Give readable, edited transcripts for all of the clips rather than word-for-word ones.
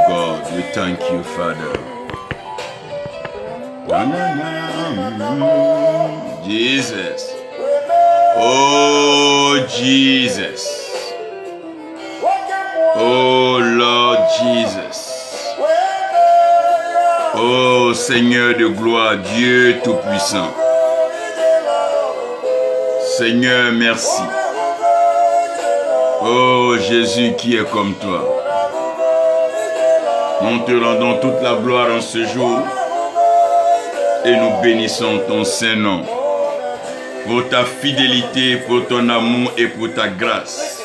God. We thank you, Father. Jesus. Oh, Jesus. Oh, Lord Jesus. Oh, Seigneur de gloire, Dieu Tout-Puissant. Seigneur, merci. Oh, Jésus qui est comme toi. Nous te rendons toute la gloire en ce jour et nous bénissons ton Saint-Nom pour ta fidélité, pour ton amour et pour ta grâce.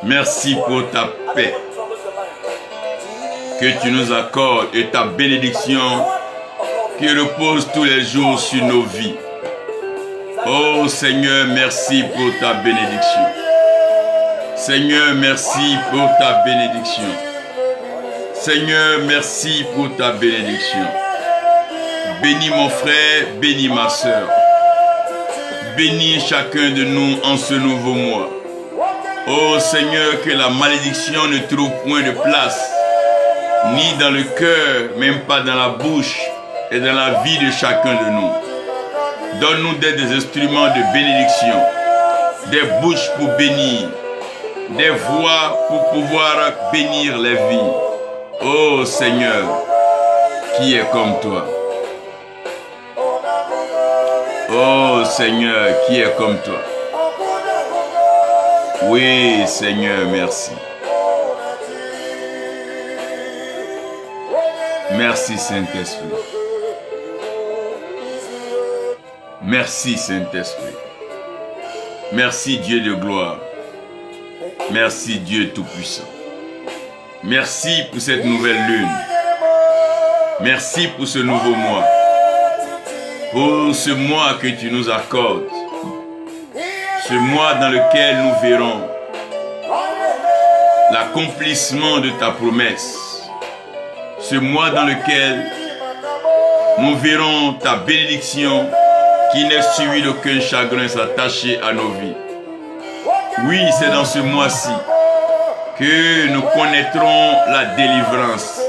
Merci pour ta paix que tu nous accordes et ta bénédiction qui repose tous les jours sur nos vies. Oh Seigneur, merci pour ta bénédiction. Seigneur, merci pour ta bénédiction. Seigneur, merci pour ta bénédiction. Bénis mon frère, bénis ma soeur. Bénis chacun de nous en ce nouveau mois. Oh Seigneur, que la malédiction ne trouve point de place, ni dans le cœur, même pas dans la bouche et dans la vie de chacun de nous. Donne-nous des instruments de bénédiction, des bouches pour bénir, des voix pour pouvoir bénir les vies. Oh Seigneur, qui est comme toi? Oh Seigneur, qui est comme toi? Oui Seigneur, merci. Merci Saint-Esprit. Merci Saint-Esprit. Merci Dieu de gloire. Merci Dieu Tout-Puissant. Merci pour cette nouvelle lune. Merci pour ce nouveau mois. Pour ce mois que tu nous accordes. Ce mois dans lequel nous verrons l'accomplissement de ta promesse. Ce mois dans lequel nous verrons ta bénédiction qui n'est suivie d'aucun chagrin s'attacher à nos vies. Oui, c'est dans ce mois-ci que nous connaîtrons la délivrance.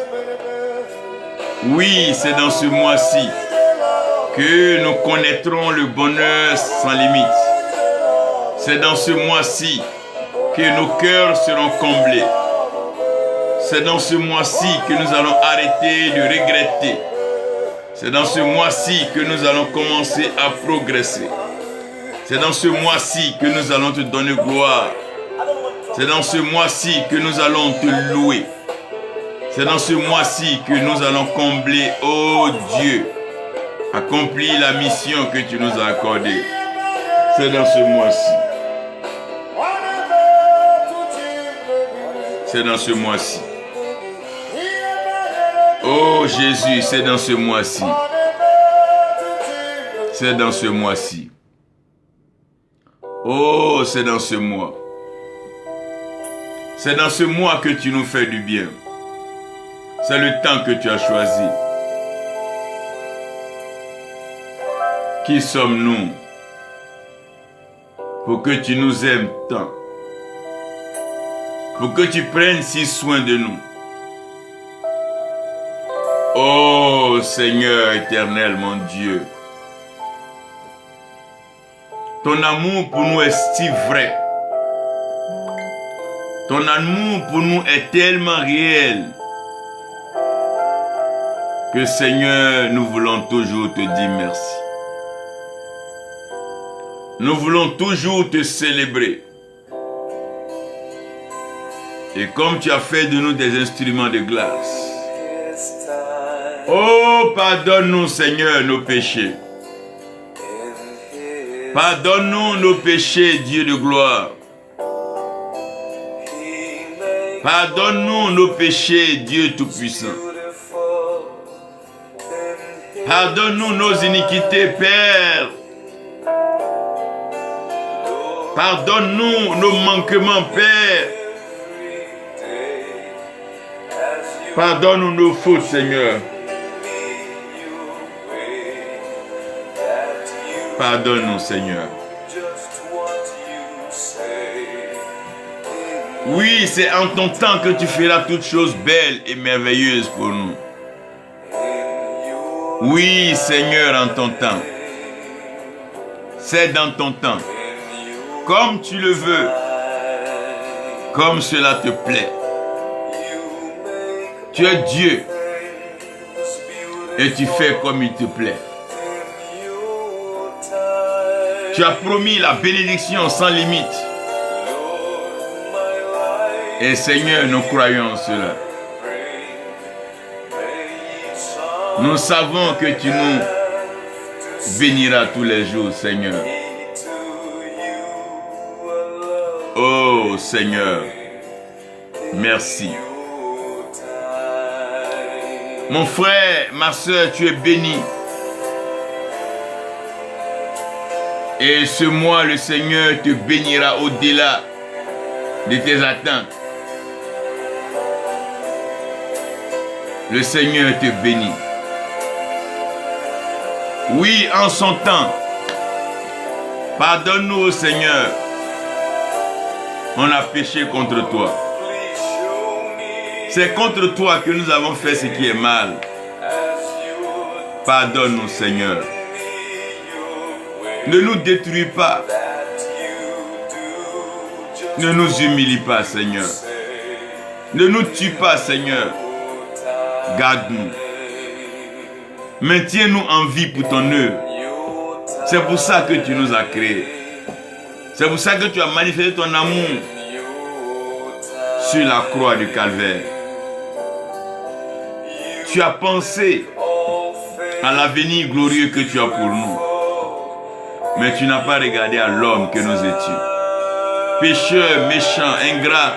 Oui, c'est dans ce mois-ci que nous connaîtrons le bonheur sans limite. C'est dans ce mois-ci que nos cœurs seront comblés. C'est dans ce mois-ci que nous allons arrêter de regretter. C'est dans ce mois-ci que nous allons commencer à progresser. C'est dans ce mois-ci que nous allons te donner gloire. C'est dans ce mois-ci que nous allons te louer. C'est dans ce mois-ci que nous allons combler, oh Dieu, accomplir la mission que tu nous as accordée. C'est dans ce mois-ci. C'est dans ce mois-ci. Oh Jésus, c'est dans ce mois-ci. C'est dans ce mois-ci. Oh, c'est dans ce mois. C'est dans ce mois que tu nous fais du bien. C'est le temps que tu as choisi. Qui sommes-nous pour que tu nous aimes tant? Pour que tu prennes si soin de nous. Oh Seigneur éternel, mon Dieu. Ton amour pour nous est si vrai. Ton amour pour nous est tellement réel que Seigneur, nous voulons toujours te dire merci. Nous voulons toujours te célébrer. Et comme tu as fait de nous des instruments de grâce, oh, pardonne-nous, Seigneur, nos péchés. Pardonne-nous nos péchés, Dieu de gloire. Pardonne-nous nos péchés, Dieu Tout-Puissant. Pardonne-nous nos iniquités, Père. Pardonne-nous nos manquements, Père. Pardonne-nous nos fautes, Seigneur. Pardonne-nous, Seigneur. Oui, c'est en ton temps que tu feras toutes choses belles et merveilleuses pour nous. Oui, Seigneur, en ton temps. C'est dans ton temps. Comme tu le veux. Comme cela te plaît. Tu es Dieu. Et tu fais comme il te plaît. Tu as promis la bénédiction sans limite. Et Seigneur, nous croyons en cela. Nous savons que tu nous béniras tous les jours, Seigneur. Oh Seigneur, merci. Mon frère, ma soeur, tu es béni. Et ce mois, le Seigneur te bénira au-delà de tes attentes. Le Seigneur te bénit. Oui, en son temps. Pardonne-nous, Seigneur. On a péché contre toi. C'est contre toi que nous avons fait ce qui est mal. Pardonne-nous, Seigneur. Ne nous détruis pas. Ne nous humilie pas, Seigneur. Ne nous tue pas, Seigneur. Garde-nous. Maintiens-nous en vie pour ton œuvre. C'est pour ça que tu nous as créés. C'est pour ça que tu as manifesté ton amour sur la croix du Calvaire. Tu as pensé à l'avenir glorieux que tu as pour nous. Mais tu n'as pas regardé à l'homme que nous étions. Pécheurs, méchants, ingrats,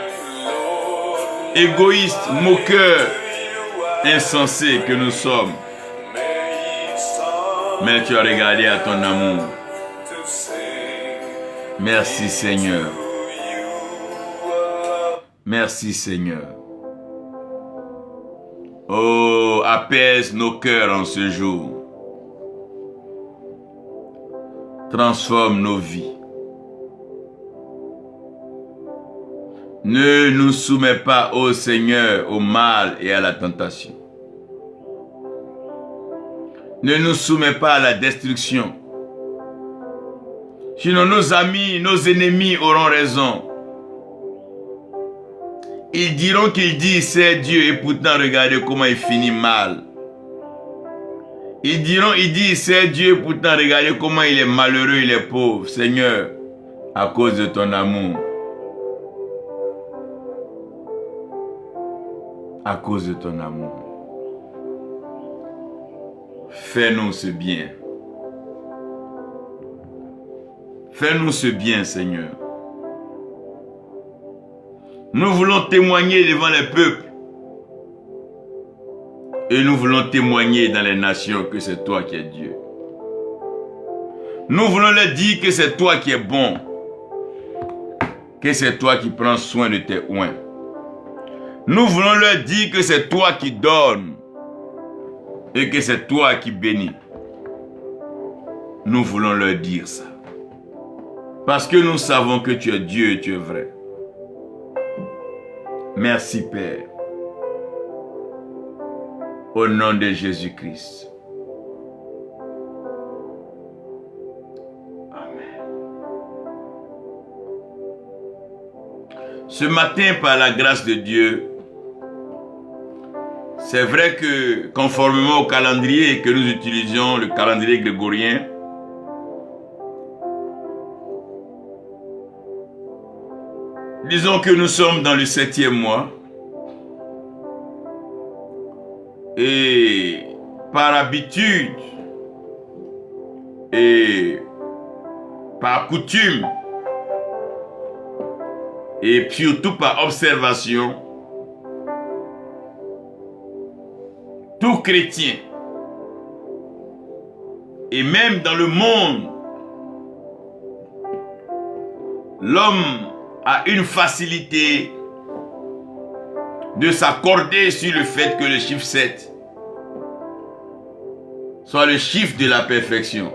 égoïstes, moqueurs, insensés que nous sommes. Mais tu as regardé à ton amour. Merci Seigneur. Merci Seigneur. Oh, apaise nos cœurs en ce jour. Transforme nos vies. Ne nous soumets pas, ô Seigneur, au mal et à la tentation. Ne nous soumets pas à la destruction. Sinon nos amis, nos ennemis auront raison. Ils diront qu'ils disent c'est Dieu et pourtant regardez comment il finit mal. Ils diront, ils disent c'est Dieu, pourtant regardez comment il est malheureux, il est pauvre. Seigneur, à cause de ton amour. À cause de ton amour. Fais-nous ce bien. Fais-nous ce bien, Seigneur. Nous voulons témoigner devant les peuples. Et nous voulons témoigner dans les nations que c'est toi qui es Dieu. Nous voulons leur dire que c'est toi qui es bon. Que c'est toi qui prends soin de tes oins. Nous voulons leur dire que c'est toi qui donnes. Et que c'est toi qui bénis. Nous voulons leur dire ça. Parce que nous savons que tu es Dieu et tu es vrai. Merci Père. Au nom de Jésus-Christ. Amen. Ce matin, par la grâce de Dieu, c'est vrai que conformément au calendrier que nous utilisions, le calendrier grégorien, disons que nous sommes dans le 7e mois. Et par habitude et par coutume et surtout par observation, tout chrétien et même dans le monde, l'homme a une facilité de s'accorder sur le fait que le chiffre 7 soit le chiffre de la perfection.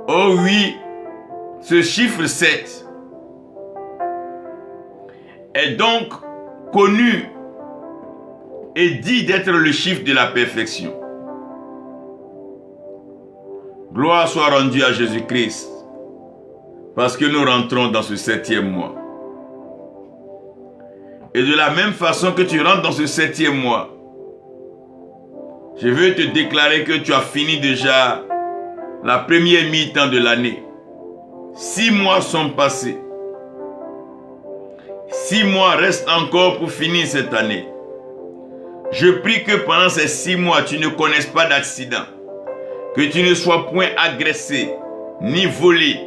Oh oui, ce chiffre 7 est donc connu et dit d'être le chiffre de la perfection. Gloire soit rendue à Jésus-Christ, parce que nous rentrons dans ce 7e mois. Et de la même façon que tu rentres dans ce 7e mois, je veux te déclarer que tu as fini déjà la première mi-temps de l'année. 6 mois sont passés. 6 mois restent encore pour finir cette année. Je prie que pendant ces 6 mois, tu ne connaisses pas d'accident. Que tu ne sois point agressé, ni volé,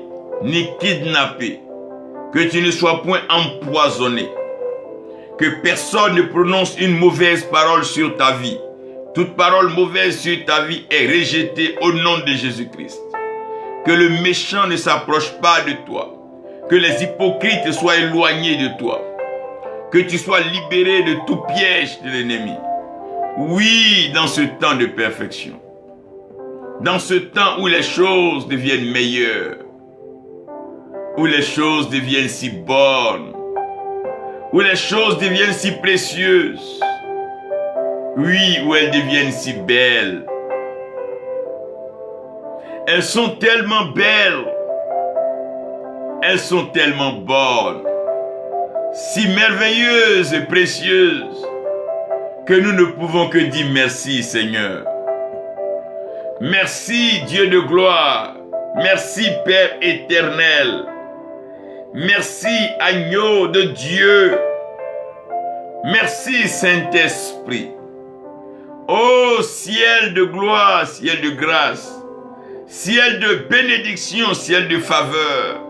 ni kidnappé. Que tu ne sois point empoisonné. Que personne ne prononce une mauvaise parole sur ta vie. Toute parole mauvaise sur ta vie est rejetée au nom de Jésus-Christ. Que le méchant ne s'approche pas de toi. Que les hypocrites soient éloignés de toi. Que tu sois libéré de tout piège de l'ennemi. Oui, dans ce temps de perfection. Dans ce temps où les choses deviennent meilleures. Où les choses deviennent si bonnes. Où les choses deviennent si précieuses. Oui, où elles deviennent si belles. Elles sont tellement belles. Elles sont tellement bonnes. Si merveilleuses et précieuses que nous ne pouvons que dire merci, Seigneur. Merci, Dieu de gloire. Merci, Père éternel. Merci, agneau de Dieu. Merci, Saint-Esprit. Ô ciel de gloire, ciel de grâce, ciel de bénédiction, ciel de faveur,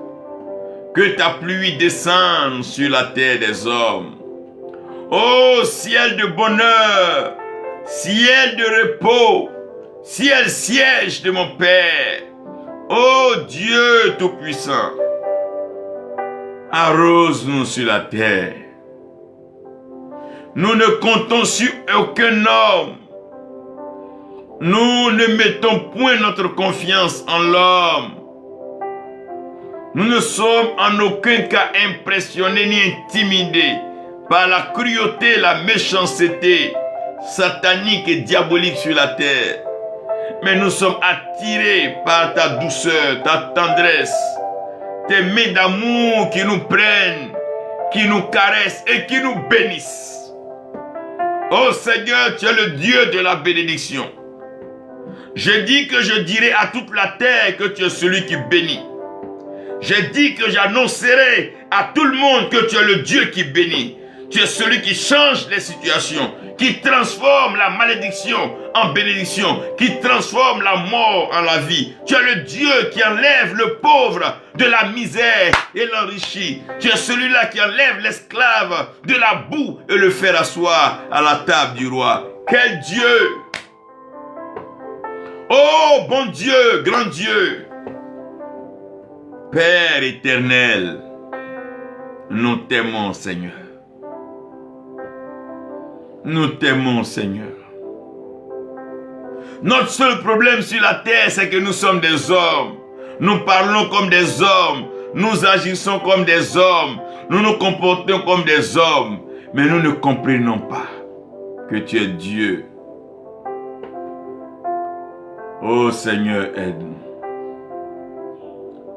que ta pluie descende sur la terre des hommes. Ô ciel de bonheur, ciel de repos, ciel siège de mon Père. Ô Dieu Tout-Puissant, arrose-nous sur la terre. Nous ne comptons sur aucun homme. Nous ne mettons point notre confiance en l'homme. Nous ne sommes en aucun cas impressionnés ni intimidés par la cruauté, la méchanceté satanique et diabolique sur la terre. Mais nous sommes attirés par ta douceur, ta tendresse, tes mains d'amour qui nous prennent, qui nous caressent et qui nous bénissent. Oh Seigneur, tu es le Dieu de la bénédiction. Je dis que je dirai à toute la terre que tu es celui qui bénit. Je dis que j'annoncerai à tout le monde que tu es le Dieu qui bénit. Tu es celui qui change les situations, qui transforme la malédiction en bénédiction, qui transforme la mort en la vie. Tu es le Dieu qui enlève le pauvre de la misère et l'enrichit. Tu es celui-là qui enlève l'esclave de la boue et le fait asseoir à la table du roi. Quel Dieu! Oh bon Dieu, grand Dieu! Père éternel, nous t'aimons Seigneur. Nous t'aimons Seigneur. Notre seul problème sur la terre, c'est que nous sommes des hommes. Nous parlons comme des hommes. Nous agissons comme des hommes. Nous nous comportons comme des hommes. Mais nous ne comprenons pas que tu es Dieu. Oh Seigneur, aide-nous.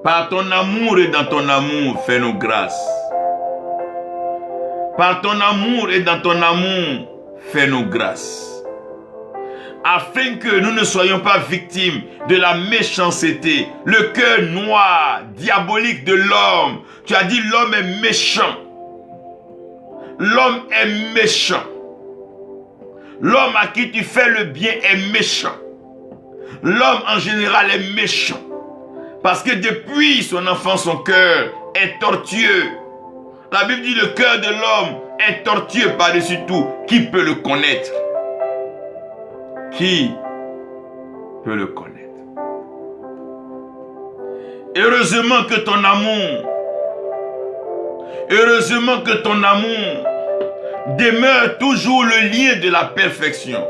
Par ton amour et dans ton amour, fais-nous grâce. Par ton amour et dans ton amour, fais-nous grâce. Afin que nous ne soyons pas victimes de la méchanceté, le cœur noir, diabolique de l'homme. Tu as dit l'homme est méchant. L'homme est méchant. L'homme à qui tu fais le bien est méchant. L'homme en général est méchant. Parce que depuis son enfance, son cœur est tortueux. La Bible dit le cœur de l'homme est tortueux par-dessus tout. Qui peut le connaître? Qui peut le connaître? Heureusement que ton amour demeure toujours le lien de la perfection.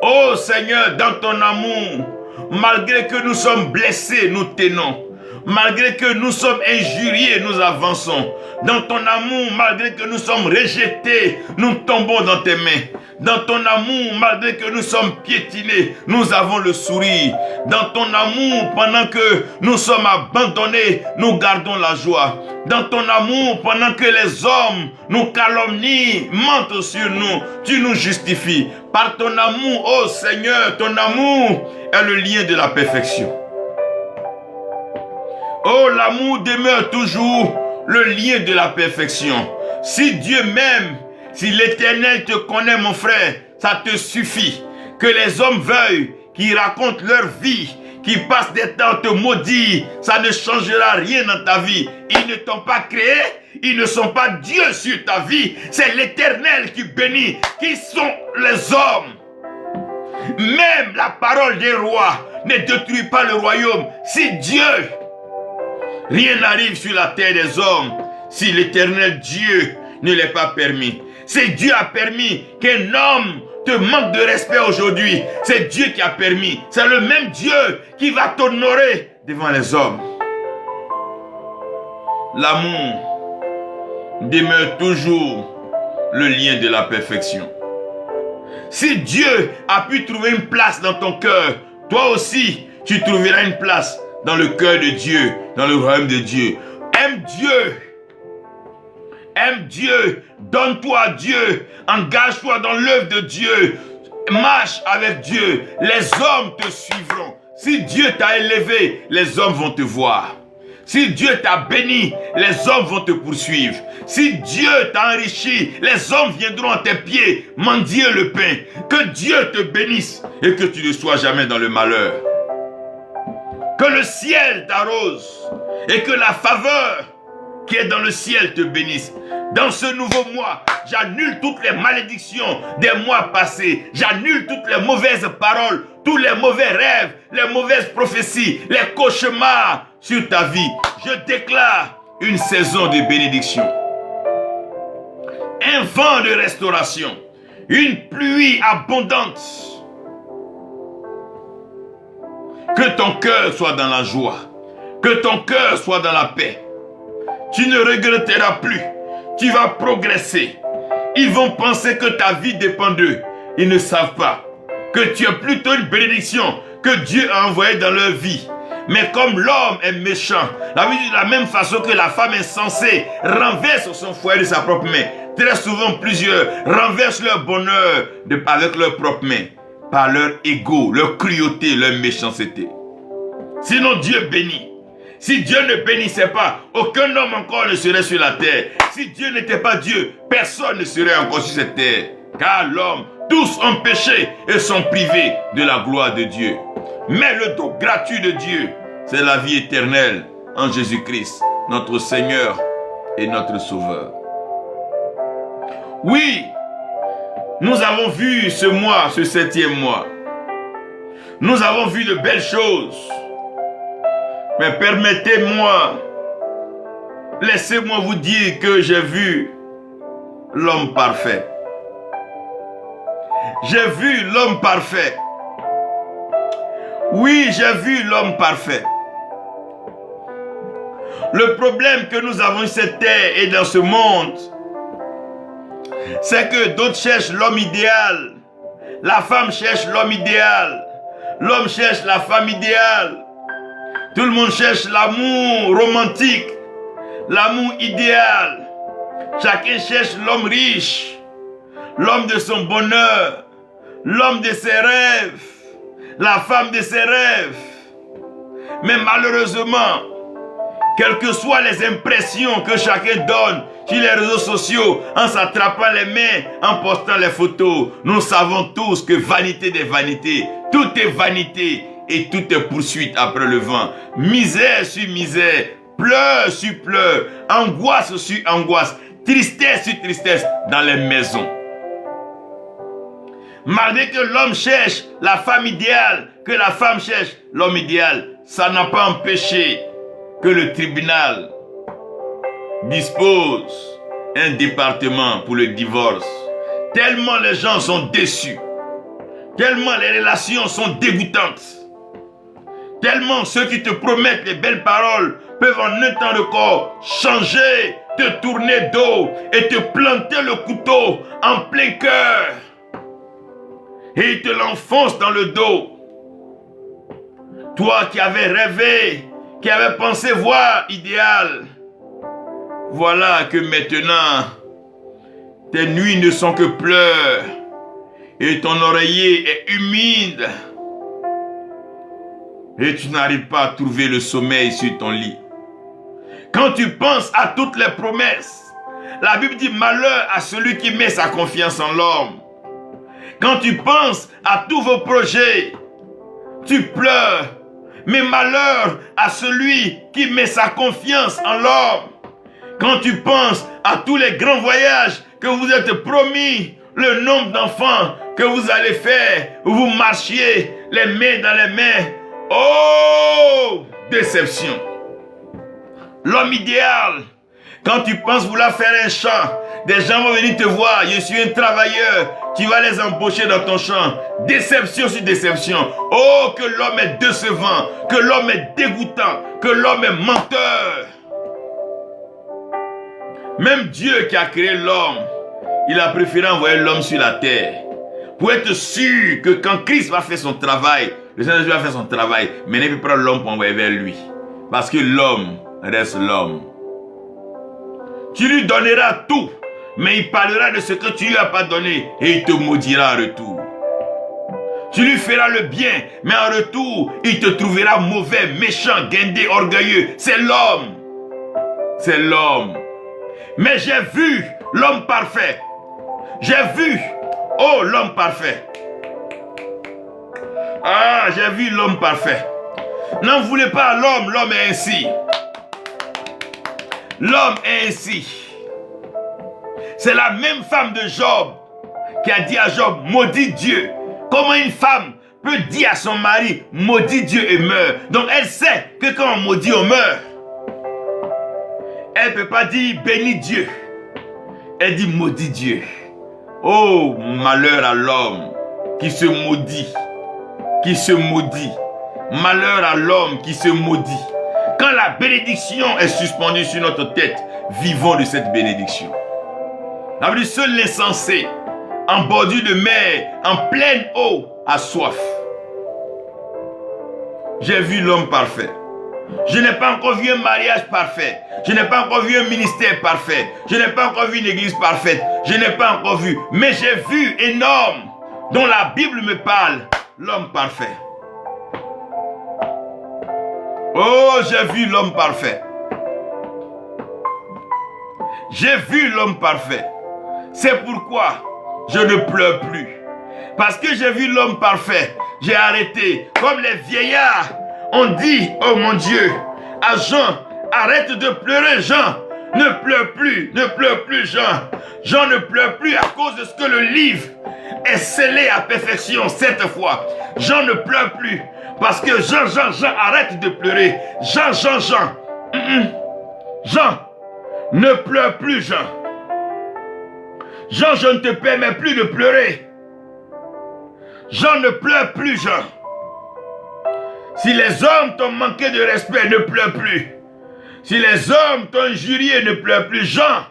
Oh Seigneur, dans ton amour, malgré que nous sommes blessés, nous tenons. malgré que nous sommes injuriés, nous avançons. Dans ton amour, malgré que nous sommes rejetés, nous tombons dans tes mains. Dans ton amour, malgré que nous sommes piétinés, nous avons le sourire. Dans ton amour, pendant que nous sommes abandonnés, nous gardons la joie. Dans ton amour, pendant que les hommes nous calomnient, mentent sur nous, tu nous justifies. Par ton amour, ô Seigneur, ton amour est le lien de la perfection. Oh, l'amour demeure toujours le lien de la perfection. Si Dieu m'aime, si l'Éternel te connaît, mon frère, ça te suffit. Que les hommes veuillent, qu'ils racontent leur vie, qu'ils passent des temps à te maudire, ça ne changera rien dans ta vie. Ils ne t'ont pas créé, ils ne sont pas Dieu sur ta vie. C'est l'Éternel qui bénit. Qui sont les hommes? Même la parole des rois ne détruit pas le royaume. Si Dieu, rien n'arrive sur la terre des hommes, si l'Éternel Dieu ne l'est pas permis. C'est Dieu a permis qu'un homme te manque de respect aujourd'hui. C'est Dieu qui a permis. C'est le même Dieu qui va t'honorer devant les hommes. L'amour demeure toujours le lien de la perfection. Si Dieu a pu trouver une place dans ton cœur, toi aussi, tu trouveras une place dans le cœur de Dieu, dans le royaume de Dieu. Aime Dieu. Aime Dieu, donne-toi à Dieu, engage-toi dans l'œuvre de Dieu, marche avec Dieu, les hommes te suivront. Si Dieu t'a élevé, les hommes vont te voir. Si Dieu t'a béni, les hommes vont te poursuivre. Si Dieu t'a enrichi, les hommes viendront à tes pieds mendier le pain. Que Dieu te bénisse et que tu ne sois jamais dans le malheur. Que le ciel t'arrose et que la faveur qui est dans le ciel te bénisse. Dans ce nouveau mois, j'annule toutes les malédictions des mois passés. J'annule toutes les mauvaises paroles, tous les mauvais rêves, les mauvaises prophéties, les cauchemars sur ta vie. Je déclare une saison de bénédiction. Un vent de restauration. Une pluie abondante. Que ton cœur soit dans la joie. Que ton cœur soit dans la paix. Tu ne regretteras plus. Tu vas progresser. Ils vont penser que ta vie dépend d'eux. Ils ne savent pas que tu es plutôt une bénédiction que Dieu a envoyée dans leur vie. Mais comme l'homme est méchant, la vie de la même façon que la femme insensée renverse son foyer de sa propre main. Très souvent, plusieurs renversent leur bonheur avec leurs propres mains, par leur ego, leur cruauté, leur méchanceté. Sinon, Dieu bénit. Si Dieu ne bénissait pas, aucun homme encore ne serait sur la terre. Si Dieu n'était pas Dieu, personne ne serait encore sur cette terre. Car l'homme, tous ont péché et sont privés de la gloire de Dieu. Mais le don gratuit de Dieu, c'est la vie éternelle en Jésus-Christ, notre Seigneur et notre Sauveur. Oui, nous avons vu ce mois, ce 7e mois. Nous avons vu de belles choses. Mais permettez-moi, laissez-moi vous dire que j'ai vu l'homme parfait. J'ai vu l'homme parfait. Oui, j'ai vu l'homme parfait. Le problème que nous avons sur cette terre et dans ce monde, c'est que d'autres cherchent l'homme idéal. La femme cherche l'homme idéal. L'homme cherche la femme idéale. Tout le monde cherche l'amour romantique, l'amour idéal. Chacun cherche l'homme riche, l'homme de son bonheur, l'homme de ses rêves, la femme de ses rêves. Mais malheureusement, quelles que soient les impressions que chacun donne sur les réseaux sociaux, en s'attrapant les mains, en postant les photos, nous savons tous que vanité des vanités, tout est vanité. Et tout est poursuite après le vent. Misère sur misère, pleurs sur pleurs, angoisse sur angoisse, tristesse sur tristesse dans les maisons. Malgré que l'homme cherche la femme idéale, que la femme cherche l'homme idéal, ça n'a pas empêché que le tribunal dispose un département pour le divorce. Tellement les gens sont déçus, tellement les relations sont dégoûtantes. Tellement ceux qui te promettent les belles paroles peuvent en un temps de corps changer, te tourner dos et te planter le couteau en plein cœur. Et ils te l'enfoncent dans le dos. Toi qui avais rêvé, qui avais pensé voir idéal, voilà que maintenant, tes nuits ne sont que pleurs et ton oreiller est humide. Et tu n'arrives pas à trouver le sommeil sur ton lit. Quand tu penses à toutes les promesses, la Bible dit malheur à celui qui met sa confiance en l'homme. Quand tu penses à tous vos projets, tu pleures. Mais malheur à celui qui met sa confiance en l'homme. Quand tu penses à tous les grands voyages que vous êtes promis, le nombre d'enfants que vous allez faire, où vous marchiez les mains dans les mains. Oh, déception. L'homme idéal, quand tu penses vouloir faire un champ, des gens vont venir te voir, je suis un travailleur, tu vas les embaucher dans ton champ. Déception sur déception. Oh, que l'homme est décevant, que l'homme est dégoûtant, que l'homme est menteur. Même Dieu qui a créé l'homme, il a préféré envoyer l'homme sur la terre pour être sûr que quand Christ va faire son travail, le Seigneur va faire son travail, mais il ne peut pas prendre l'homme pour envoyer vers lui. Parce que l'homme reste l'homme. Tu lui donneras tout, mais il parlera de ce que tu lui as pas donné et il te maudira en retour. Tu lui feras le bien, mais en retour, il te trouvera mauvais, méchant, guindé, orgueilleux. C'est l'homme. C'est l'homme. Mais j'ai vu l'homme parfait. J'ai vu, oh, l'homme parfait. Ah, j'ai vu l'homme parfait. N'en voulez pas à l'homme, l'homme est ainsi. L'homme est ainsi. C'est la même femme de Job qui a dit à Job, maudit Dieu. Comment une femme peut dire à son mari, maudit Dieu et meurt? Donc elle sait que quand on maudit, on meurt. Elle ne peut pas dire, bénis Dieu. Elle dit, maudit Dieu. Oh, malheur à l'homme qui se maudit. Qui se maudit. Malheur à l'homme qui se maudit. Quand la bénédiction est suspendue sur notre tête, vivons de cette bénédiction. La Bible dit, seul l'insensé, en bordure de mer, en pleine eau, a soif. J'ai vu l'homme parfait. Je n'ai pas encore vu un mariage parfait. Je n'ai pas encore vu un ministère parfait. Je n'ai pas encore vu une église parfaite. Je n'ai pas encore vu. Mais j'ai vu un homme dont la Bible me parle. L'homme parfait. Oh, j'ai vu l'homme parfait. J'ai vu l'homme parfait. C'est pourquoi je ne pleure plus. Parce que j'ai vu l'homme parfait. J'ai arrêté. Comme les vieillards ont dit, oh mon Dieu, à Jean, arrête de pleurer Jean. Ne pleure plus Jean. Jean ne pleure plus à cause de ce que le livre est scellé à perfection cette fois. Jean ne pleure plus. Parce que Jean, arrête de pleurer. Jean. Jean, ne pleure plus Jean. Jean, je ne te permets plus de pleurer. Jean, ne pleure plus Jean. Si les hommes t'ont manqué de respect, ne pleure plus. Si les hommes t'ont injurié, ne pleure plus Jean.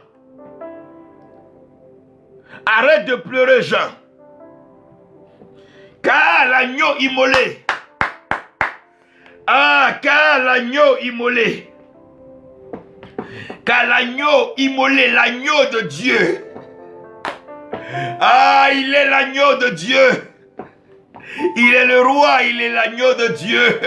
Arrête de pleurer Jean. Car l'agneau immolé. Ah, car l'agneau immolé. Car l'agneau immolé, l'agneau de Dieu. Ah, il est l'agneau de Dieu. Il est le roi, il est l'agneau de Dieu.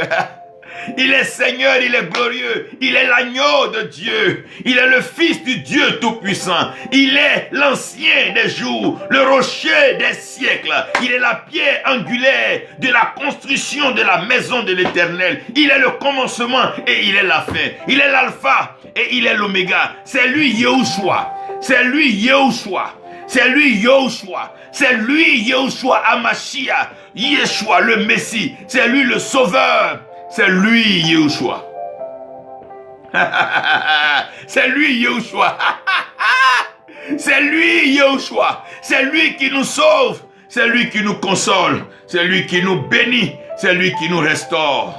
Il est Seigneur, il est glorieux. Il est l'agneau de Dieu. Il est le Fils du Dieu Tout-Puissant. Il est l'ancien des jours, le rocher des siècles. Il est la pierre angulaire de la construction de la maison de l'Éternel. Il est le commencement et il est la fin. Il est l'alpha et il est l'oméga. C'est lui Yahushua. C'est lui Yahushua. C'est lui Yahushua. C'est lui Yahushua Hamashiach. Yeshua le Messie. C'est lui le Sauveur. C'est lui Yahushua. C'est lui Yahushua. C'est lui Yahushua. C'est lui qui nous sauve. C'est lui qui nous console. C'est lui qui nous bénit. C'est lui qui nous restaure.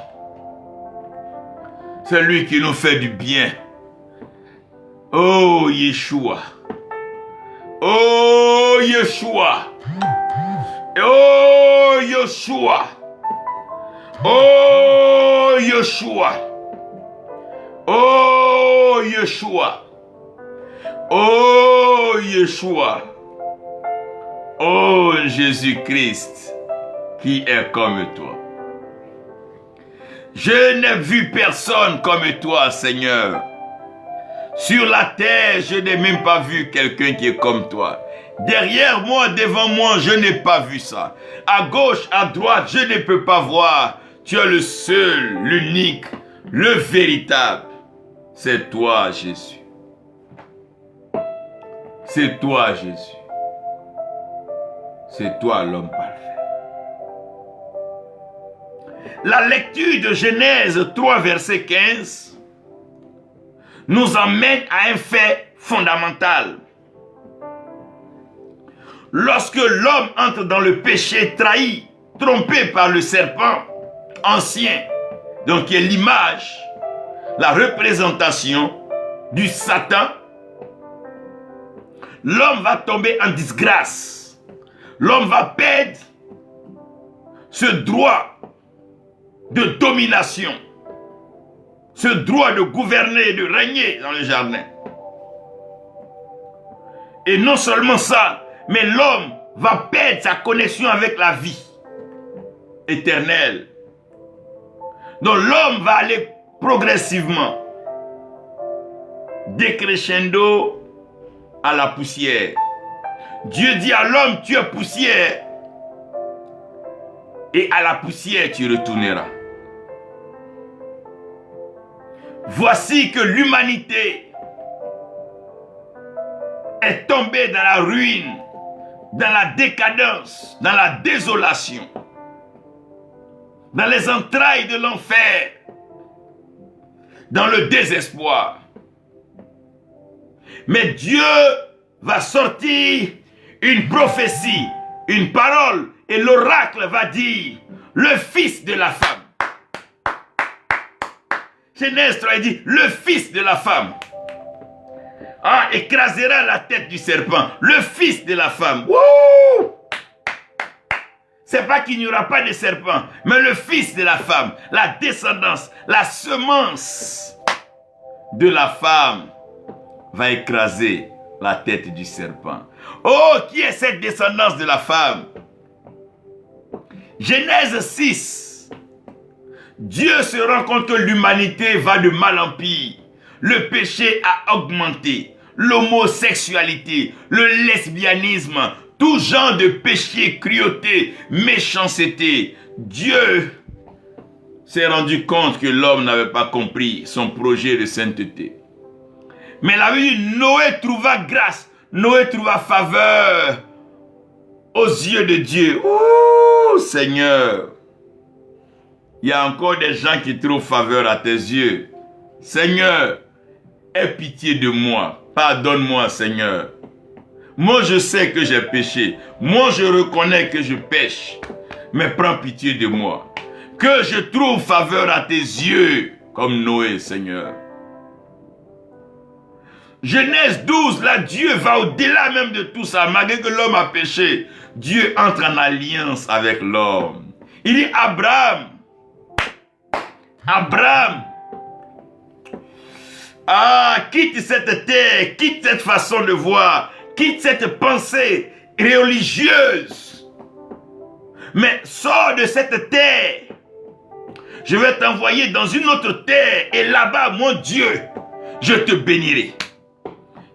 C'est lui qui nous fait du bien. Oh Yeshua. Oh Yeshua. Oh Yeshua. Oh Yeshua. Oh Yeshua. Oh Yeshua. Oh Jésus-Christ qui est comme toi. Je n'ai vu personne comme toi, Seigneur. Sur la terre, je n'ai même pas vu quelqu'un qui est comme toi. Derrière moi, devant moi, je n'ai pas vu ça. À gauche, à droite, je ne peux pas voir. Tu es le seul, l'unique, le véritable. C'est toi, Jésus. C'est toi, Jésus. C'est toi, l'homme parfait. La lecture de Genèse 3, verset 15 nous emmène à un fait fondamental. Lorsque l'homme entre dans le péché trahi, trompé par le serpent ancien, donc qui est l'image, la représentation du Satan, l'homme va tomber en disgrâce. L'homme va perdre ce droit de domination, ce droit de gouverner, de régner dans le jardin. Et non seulement ça, mais l'homme va perdre sa connexion avec la vie éternelle. Donc l'homme va aller progressivement, décrescendo à la poussière. Dieu dit à l'homme, tu es poussière, et à la poussière tu retourneras. Voici que l'humanité est tombée dans la ruine, dans la décadence, dans la désolation, dans les entrailles de l'enfer, dans le désespoir. Mais Dieu va sortir une prophétie, une parole, et l'oracle va dire, le fils de la femme. Genèse 3 dit, le fils de la femme écrasera la tête du serpent. Le fils de la femme. C'est pas qu'il n'y aura pas de serpent, mais le fils de la femme, la descendance, la semence de la femme va écraser la tête du serpent. Oh, qui est cette descendance de la femme? Genèse 6. Dieu se rend compte que l'humanité va de mal en pire. Le péché a augmenté. L'homosexualité, le lesbianisme, tout genre de péché, cruauté, méchanceté. Dieu s'est rendu compte que l'homme n'avait pas compris son projet de sainteté. Mais la vie, Noé trouva grâce, Noé trouva faveur aux yeux de Dieu. Oh Seigneur, il y a encore des gens qui trouvent faveur à tes yeux. Seigneur, aie pitié de moi. Pardonne-moi, Seigneur. Moi, je sais que j'ai péché. Moi, je reconnais que je pêche. Mais prends pitié de moi. Que je trouve faveur à tes yeux, comme Noé, Seigneur. Genèse 12, là, Dieu va au-delà même de tout ça. Malgré que l'homme a péché, Dieu entre en alliance avec l'homme. Il dit, Abraham, quitte cette terre, quitte cette façon de voir, quitte cette pensée religieuse, mais sors de cette terre. Je vais t'envoyer dans une autre terre et là-bas, mon Dieu, je te bénirai.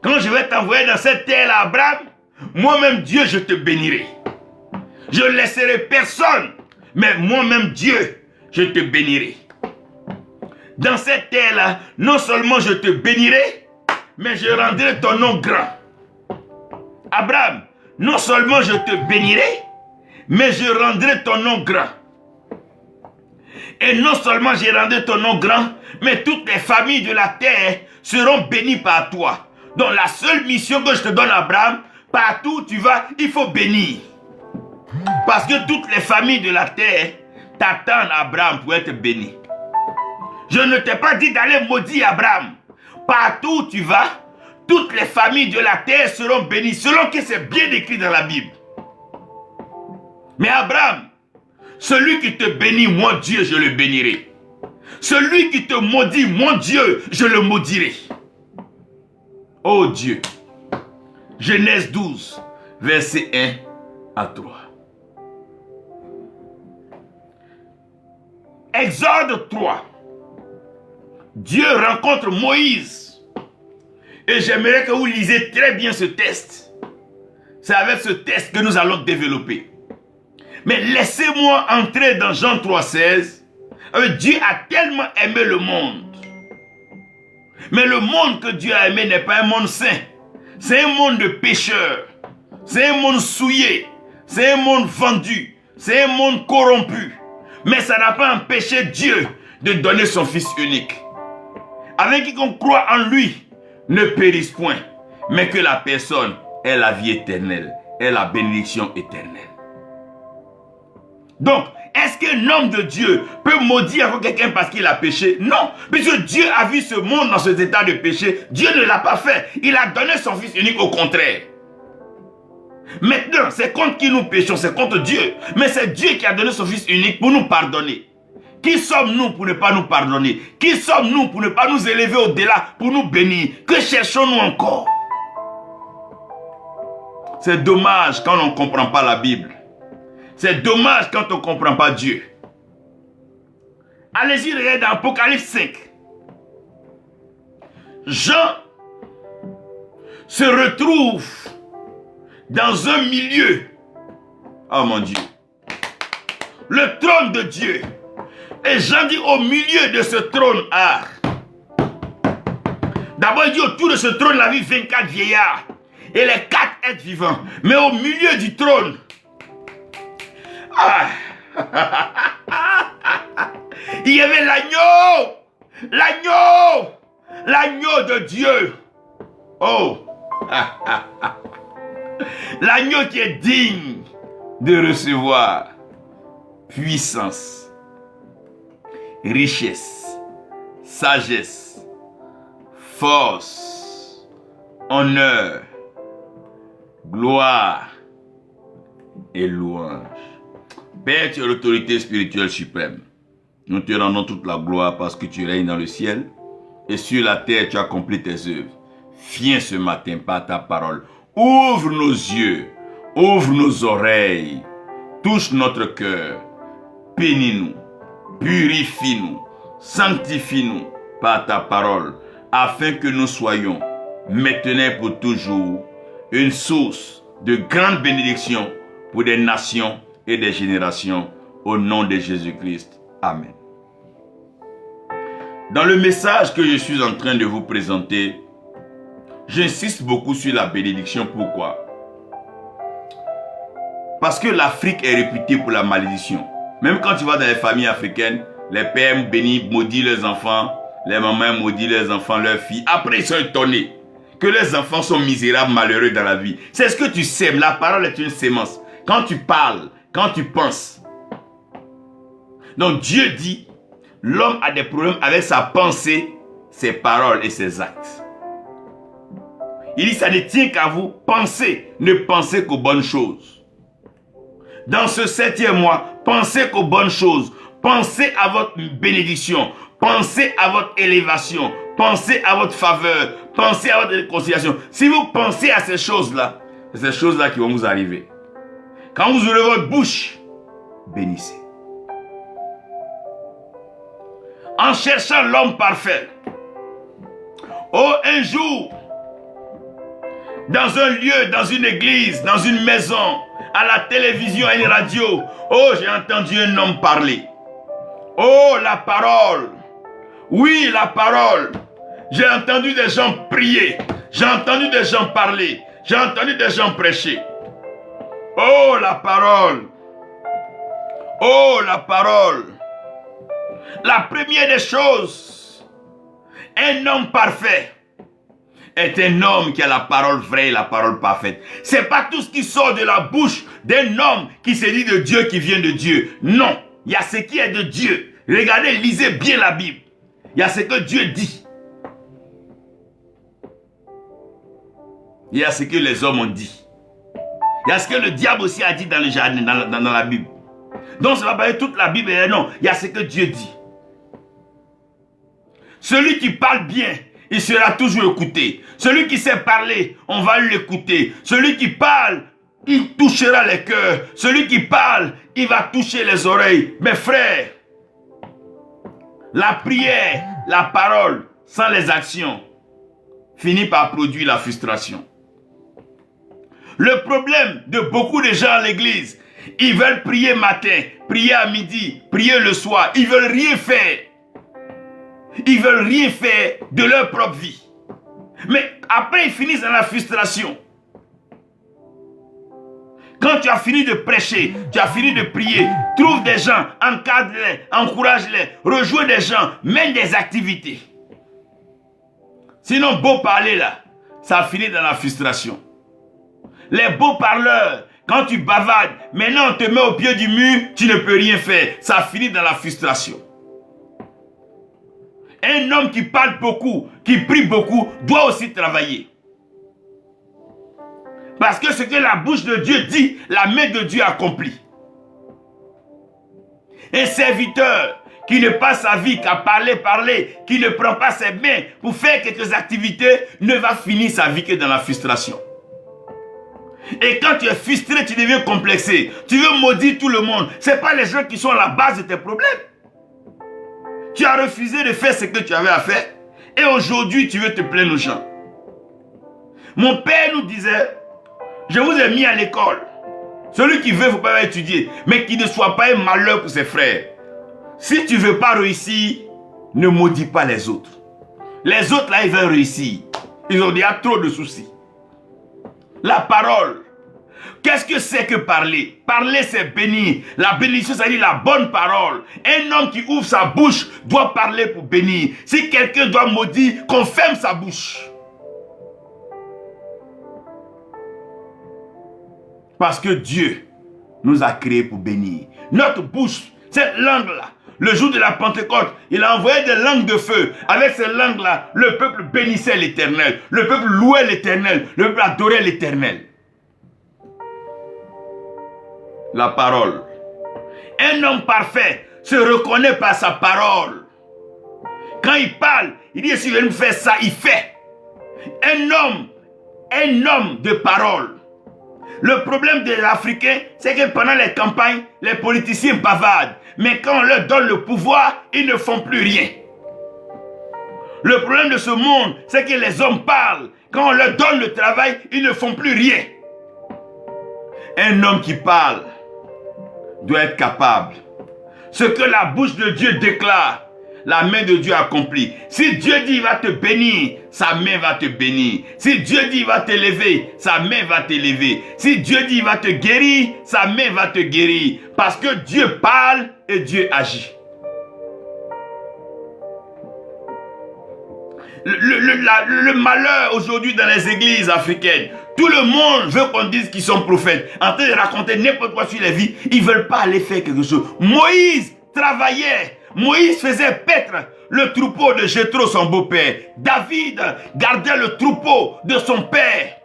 Quand je vais t'envoyer dans cette terre-là, Abraham, moi-même Dieu, je te bénirai. Je ne laisserai personne, mais moi-même Dieu, je te bénirai. Dans cette terre-là, non seulement je te bénirai, mais je rendrai ton nom grand. Abraham, non seulement je te bénirai, mais je rendrai ton nom grand. Et non seulement je rendrai ton nom grand, mais toutes les familles de la terre seront bénies par toi. Donc la seule mission que je te donne, Abraham, partout où tu vas, il faut bénir. Parce que toutes les familles de la terre t'attendent, Abraham, pour être béni. Je ne t'ai pas dit d'aller maudire Abraham. Partout où tu vas, toutes les familles de la terre seront bénies, selon que c'est bien écrit dans la Bible. Mais Abraham, celui qui te bénit, mon Dieu, je le bénirai. Celui qui te maudit, mon Dieu, je le maudirai. Oh Dieu. Genèse 12, versets 1 à 3. Exode 3. Dieu rencontre Moïse. Et j'aimerais que vous lisez très bien ce test. C'est avec ce test que nous allons développer. Mais laissez-moi entrer dans Jean 3,16. Dieu a tellement aimé le monde. Mais le monde que Dieu a aimé n'est pas un monde saint. C'est un monde de pécheurs. C'est un monde souillé. C'est un monde vendu. C'est un monde corrompu. Mais ça n'a pas empêché Dieu de donner son Fils unique. Avec quiconque croit en lui ne périsse point, mais que la personne ait la vie éternelle, ait la bénédiction éternelle. Donc, est-ce qu'un homme de Dieu peut maudire quelqu'un parce qu'il a péché? Non, puisque Dieu a vu ce monde dans cet état de péché, Dieu ne l'a pas fait. Il a donné son Fils unique, au contraire. Maintenant, c'est contre qui nous péchons, c'est contre Dieu. Mais c'est Dieu qui a donné son Fils unique pour nous pardonner. Qui sommes-nous pour ne pas nous pardonner? Qui sommes-nous pour ne pas nous élever au-delà, pour nous bénir? Que cherchons-nous encore? C'est dommage quand on ne comprend pas la Bible. C'est dommage quand on ne comprend pas Dieu. Allez-y, regardez dans Apocalypse 5. Jean se retrouve dans un milieu. Oh mon Dieu. Le trône de Dieu. Et Jean dit au milieu de ce trône. D'abord il dit autour de ce trône la vie 24 vieillards. Et les 4 êtres vivants. Mais au milieu du trône. Il y avait l'agneau. L'agneau. L'agneau de Dieu. Oh. L'agneau qui est digne de recevoir puissance, richesse, sagesse, force, honneur, gloire et louange. Père, tu es l'autorité spirituelle suprême. Nous te rendons toute la gloire parce que tu règnes dans le ciel et sur la terre tu as accompli tes œuvres. Viens ce matin par ta parole. Ouvre nos yeux, ouvre nos oreilles, touche notre cœur, bénis-nous, purifie-nous, sanctifie-nous par ta parole, afin que nous soyons maintenant et pour toujours une source de grande bénédiction pour des nations et des générations, au nom de Jésus-Christ. Amen. Dans le message que je suis en train de vous présenter, j'insiste beaucoup sur la bénédiction. Pourquoi? Parce que l'Afrique est réputée pour la malédiction. Même quand tu vas dans les familles africaines, les pères bénissent, maudissent leurs enfants, les mamans maudissent leurs enfants, leurs filles. Après, ils sont étonnés que les enfants sont misérables, malheureux dans la vie. C'est ce que tu sèmes. La parole est une sémence. Quand tu parles, quand tu penses. Donc Dieu dit, l'homme a des problèmes avec sa pensée, ses paroles et ses actes. Il dit, ça ne tient qu'à vous. Pensez, ne pensez qu'aux bonnes choses. Dans ce 7e mois, pensez qu'aux bonnes choses. Pensez à votre bénédiction. Pensez à votre élévation. Pensez à votre faveur. Pensez à votre réconciliation. Si vous pensez à ces choses-là, c'est ces choses-là qui vont vous arriver. Quand vous ouvrez votre bouche, bénissez. En cherchant l'homme parfait. Oh, un jour, dans un lieu, dans une église, dans une maison, à la télévision, à une radio, oh, j'ai entendu un homme parler. Oh, la parole. Oui, la parole. J'ai entendu des gens prier. J'ai entendu des gens parler. J'ai entendu des gens prêcher. Oh, la parole. Oh, la parole. La première des choses, un homme parfait est un homme qui a la parole vraie et la parole parfaite. C'est pas tout ce qui sort de la bouche d'un homme qui se dit de Dieu, qui vient de Dieu. Non, il y a ce qui est de Dieu. Regardez, lisez bien la Bible. Il y a ce que Dieu dit. Il y a ce que les hommes ont dit. Il y a ce que le diable aussi a dit dans le jardin, dans la Bible. Donc ça va pas être toute la Bible, non. Il y a ce que Dieu dit. Celui qui parle bien, il sera toujours écouté. Celui qui sait parler, on va l'écouter. Celui qui parle, il touchera les cœurs. Celui qui parle, il va toucher les oreilles. Mes frères, la prière, la parole, sans les actions, finit par produire la frustration. Le problème de beaucoup de gens à l'église, ils veulent prier matin, prier à midi, prier le soir. Ils veulent rien faire. Ils veulent rien faire de leur propre vie. Mais après, ils finissent dans la frustration. Quand tu as fini de prêcher, tu as fini de prier, trouve des gens, encadre-les, encourage-les, rejoins des gens, mène des activités. Sinon, beau parler là, ça finit dans la frustration. Les beaux parleurs, quand tu bavardes, maintenant on te met au pied du mur, tu ne peux rien faire. Ça finit dans la frustration. Un homme qui parle beaucoup, qui prie beaucoup, doit aussi travailler. Parce que ce que la bouche de Dieu dit, la main de Dieu accomplit. Un serviteur qui ne passe sa vie qu'à parler, qui ne prend pas ses mains pour faire quelques activités, ne va finir sa vie que dans la frustration. Et quand tu es frustré, tu deviens complexé. Tu veux maudire tout le monde. Ce n'est pas les gens qui sont à la base de tes problèmes. Tu as refusé de faire ce que tu avais à faire. Et aujourd'hui, tu veux te plaindre aux gens. Mon père nous disait, je vous ai mis à l'école. Celui qui veut, il ne faut pas étudier. Mais qui ne soit pas un malheur pour ses frères. Si tu ne veux pas réussir, ne maudis pas les autres. Les autres, là, ils veulent réussir. Ils ont déjà trop de soucis. La parole. Qu'est-ce que c'est que parler? Parler, c'est bénir. La bénédiction, c'est-à-dire la bonne parole. Un homme qui ouvre sa bouche doit parler pour bénir. Si quelqu'un doit maudire, qu'on ferme sa bouche. Parce que Dieu nous a créés pour bénir. Notre bouche, cette langue-là, le jour de la Pentecôte, il a envoyé des langues de feu. Avec ces langues-là, le peuple bénissait l'Éternel. Le peuple louait l'Éternel. Le peuple adorait l'Éternel. La parole. Un homme parfait se reconnaît par sa parole. Quand il parle, il dit si je vais faire ça, il fait. Un homme de parole. Le problème des Africains, c'est que pendant les campagnes, les politiciens bavardent. Mais quand on leur donne le pouvoir, ils ne font plus rien. Le problème de ce monde, c'est que les hommes parlent. Quand on leur donne le travail, ils ne font plus rien. Un homme qui parle doit être capable. Ce que la bouche de Dieu déclare, la main de Dieu accomplit. Si Dieu dit il va te bénir, sa main va te bénir. Si Dieu dit il va t'élever, sa main va t'élever. Si Dieu dit il va te guérir, sa main va te guérir. Parce que Dieu parle et Dieu agit. Le malheur aujourd'hui dans les églises africaines, tout le monde veut qu'on dise qu'ils sont prophètes. En train de raconter n'importe quoi sur les vies, ils ne veulent pas aller faire quelque chose. Moïse travaillait. Moïse faisait paître le troupeau de Jéthro, son beau-père. David gardait le troupeau de son père,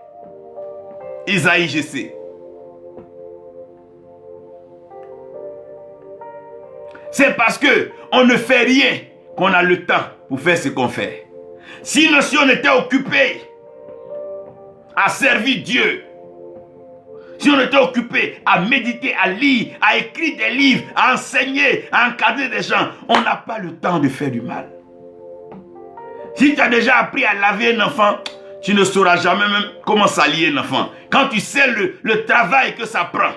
Isaïe Jessé. C'est parce qu'on ne fait rien qu'on a le temps pour faire ce qu'on fait. Sinon, si on était occupé à servir Dieu, si on était occupé à méditer, à lire, à écrire des livres, à enseigner, à encadrer des gens, on n'a pas le temps de faire du mal. Si tu as déjà appris à laver un enfant, tu ne sauras jamais même comment s'allier un enfant. Quand tu sais le travail que ça prend.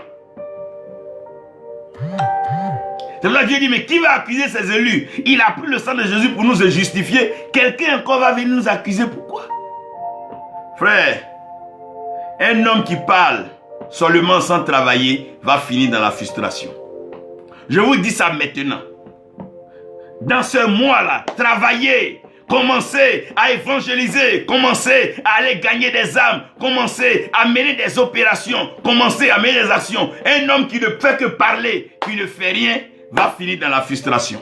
C'est pour ça que Dieu dit, mais qui va accuser ses élus? Il a pris le sang de Jésus pour nous justifier. Quelqu'un encore va venir nous accuser. Pourquoi? Frère, un homme qui parle seulement sans travailler va finir dans la frustration. Je vous dis ça maintenant. Dans ce mois-là, travaillez. Commencez à évangéliser, commencez à aller gagner des âmes, commencez à mener des opérations, commencez à mener des actions. Un homme qui ne fait que parler, qui ne fait rien, va finir dans la frustration.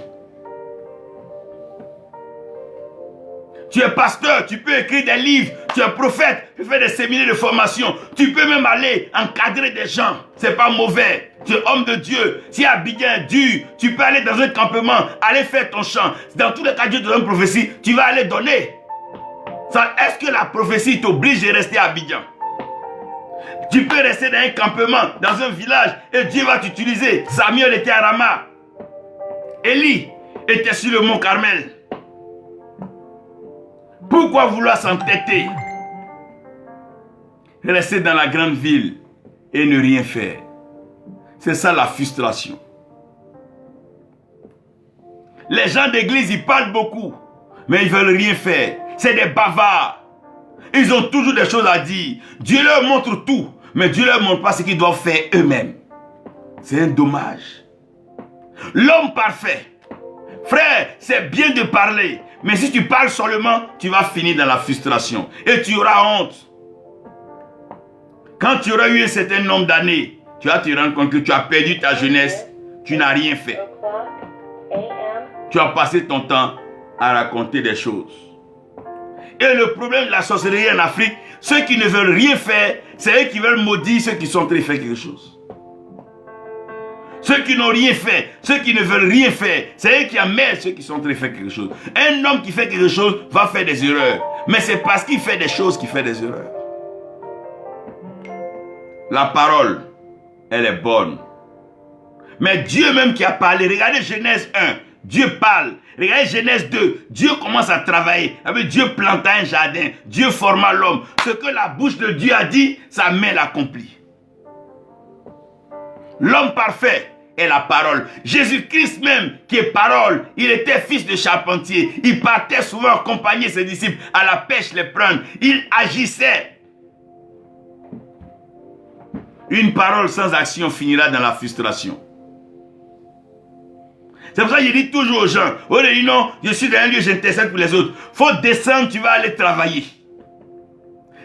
Tu es pasteur, tu peux écrire des livres, tu es prophète, tu fais des séminaires de formation, tu peux même aller encadrer des gens, c'est pas mauvais. Tu es homme de Dieu. Si Abidjan est dur, tu peux aller dans un campement, aller faire ton chant. Dans tous les cas, Dieu te donne une prophétie, tu vas aller donner. Est-ce que la prophétie t'oblige de rester à Abidjan? Tu peux rester dans un campement, dans un village, et Dieu va t'utiliser. Samuel était à Rama. Élie était sur le mont Carmel. Pourquoi vouloir s'entêter? Rester dans la grande ville et ne rien faire. C'est ça la frustration. Les gens d'église, ils parlent beaucoup, mais ils ne veulent rien faire. C'est des bavards. Ils ont toujours des choses à dire. Dieu leur montre tout, mais Dieu ne leur montre pas ce qu'ils doivent faire eux-mêmes. C'est un dommage. L'homme parfait. Frère, c'est bien de parler, mais si tu parles seulement, tu vas finir dans la frustration. Et tu auras honte. Quand tu auras eu un certain nombre d'années, tu vas te rendre compte que tu as perdu ta jeunesse, tu n'as rien fait. Tu as passé ton temps à raconter des choses. Et le problème de la sorcellerie en Afrique, ceux qui ne veulent rien faire, c'est eux qui veulent maudire ceux qui sont en train de faire quelque chose. Ceux qui n'ont rien fait, ceux qui ne veulent rien faire, c'est eux qui emmènent ceux qui sont en train de faire quelque chose. Un homme qui fait quelque chose va faire des erreurs. Mais c'est parce qu'il fait des choses qu'il fait des erreurs. La parole, elle est bonne. Mais Dieu même qui a parlé, regardez Genèse 1, Dieu parle. Regardez Genèse 2, Dieu commence à travailler. Dieu planta un jardin, Dieu forma l'homme. Ce que la bouche de Dieu a dit, sa main l'accomplit. L'homme parfait est la parole. Jésus-Christ même, qui est parole, il était fils de charpentier. Il partait souvent accompagner ses disciples à la pêche les prendre. Il agissait. Une parole sans action finira dans la frustration. C'est pour ça que je dis toujours aux gens, oh non, je suis dans un lieu, j'intercède pour les autres. Il faut descendre, tu vas aller travailler.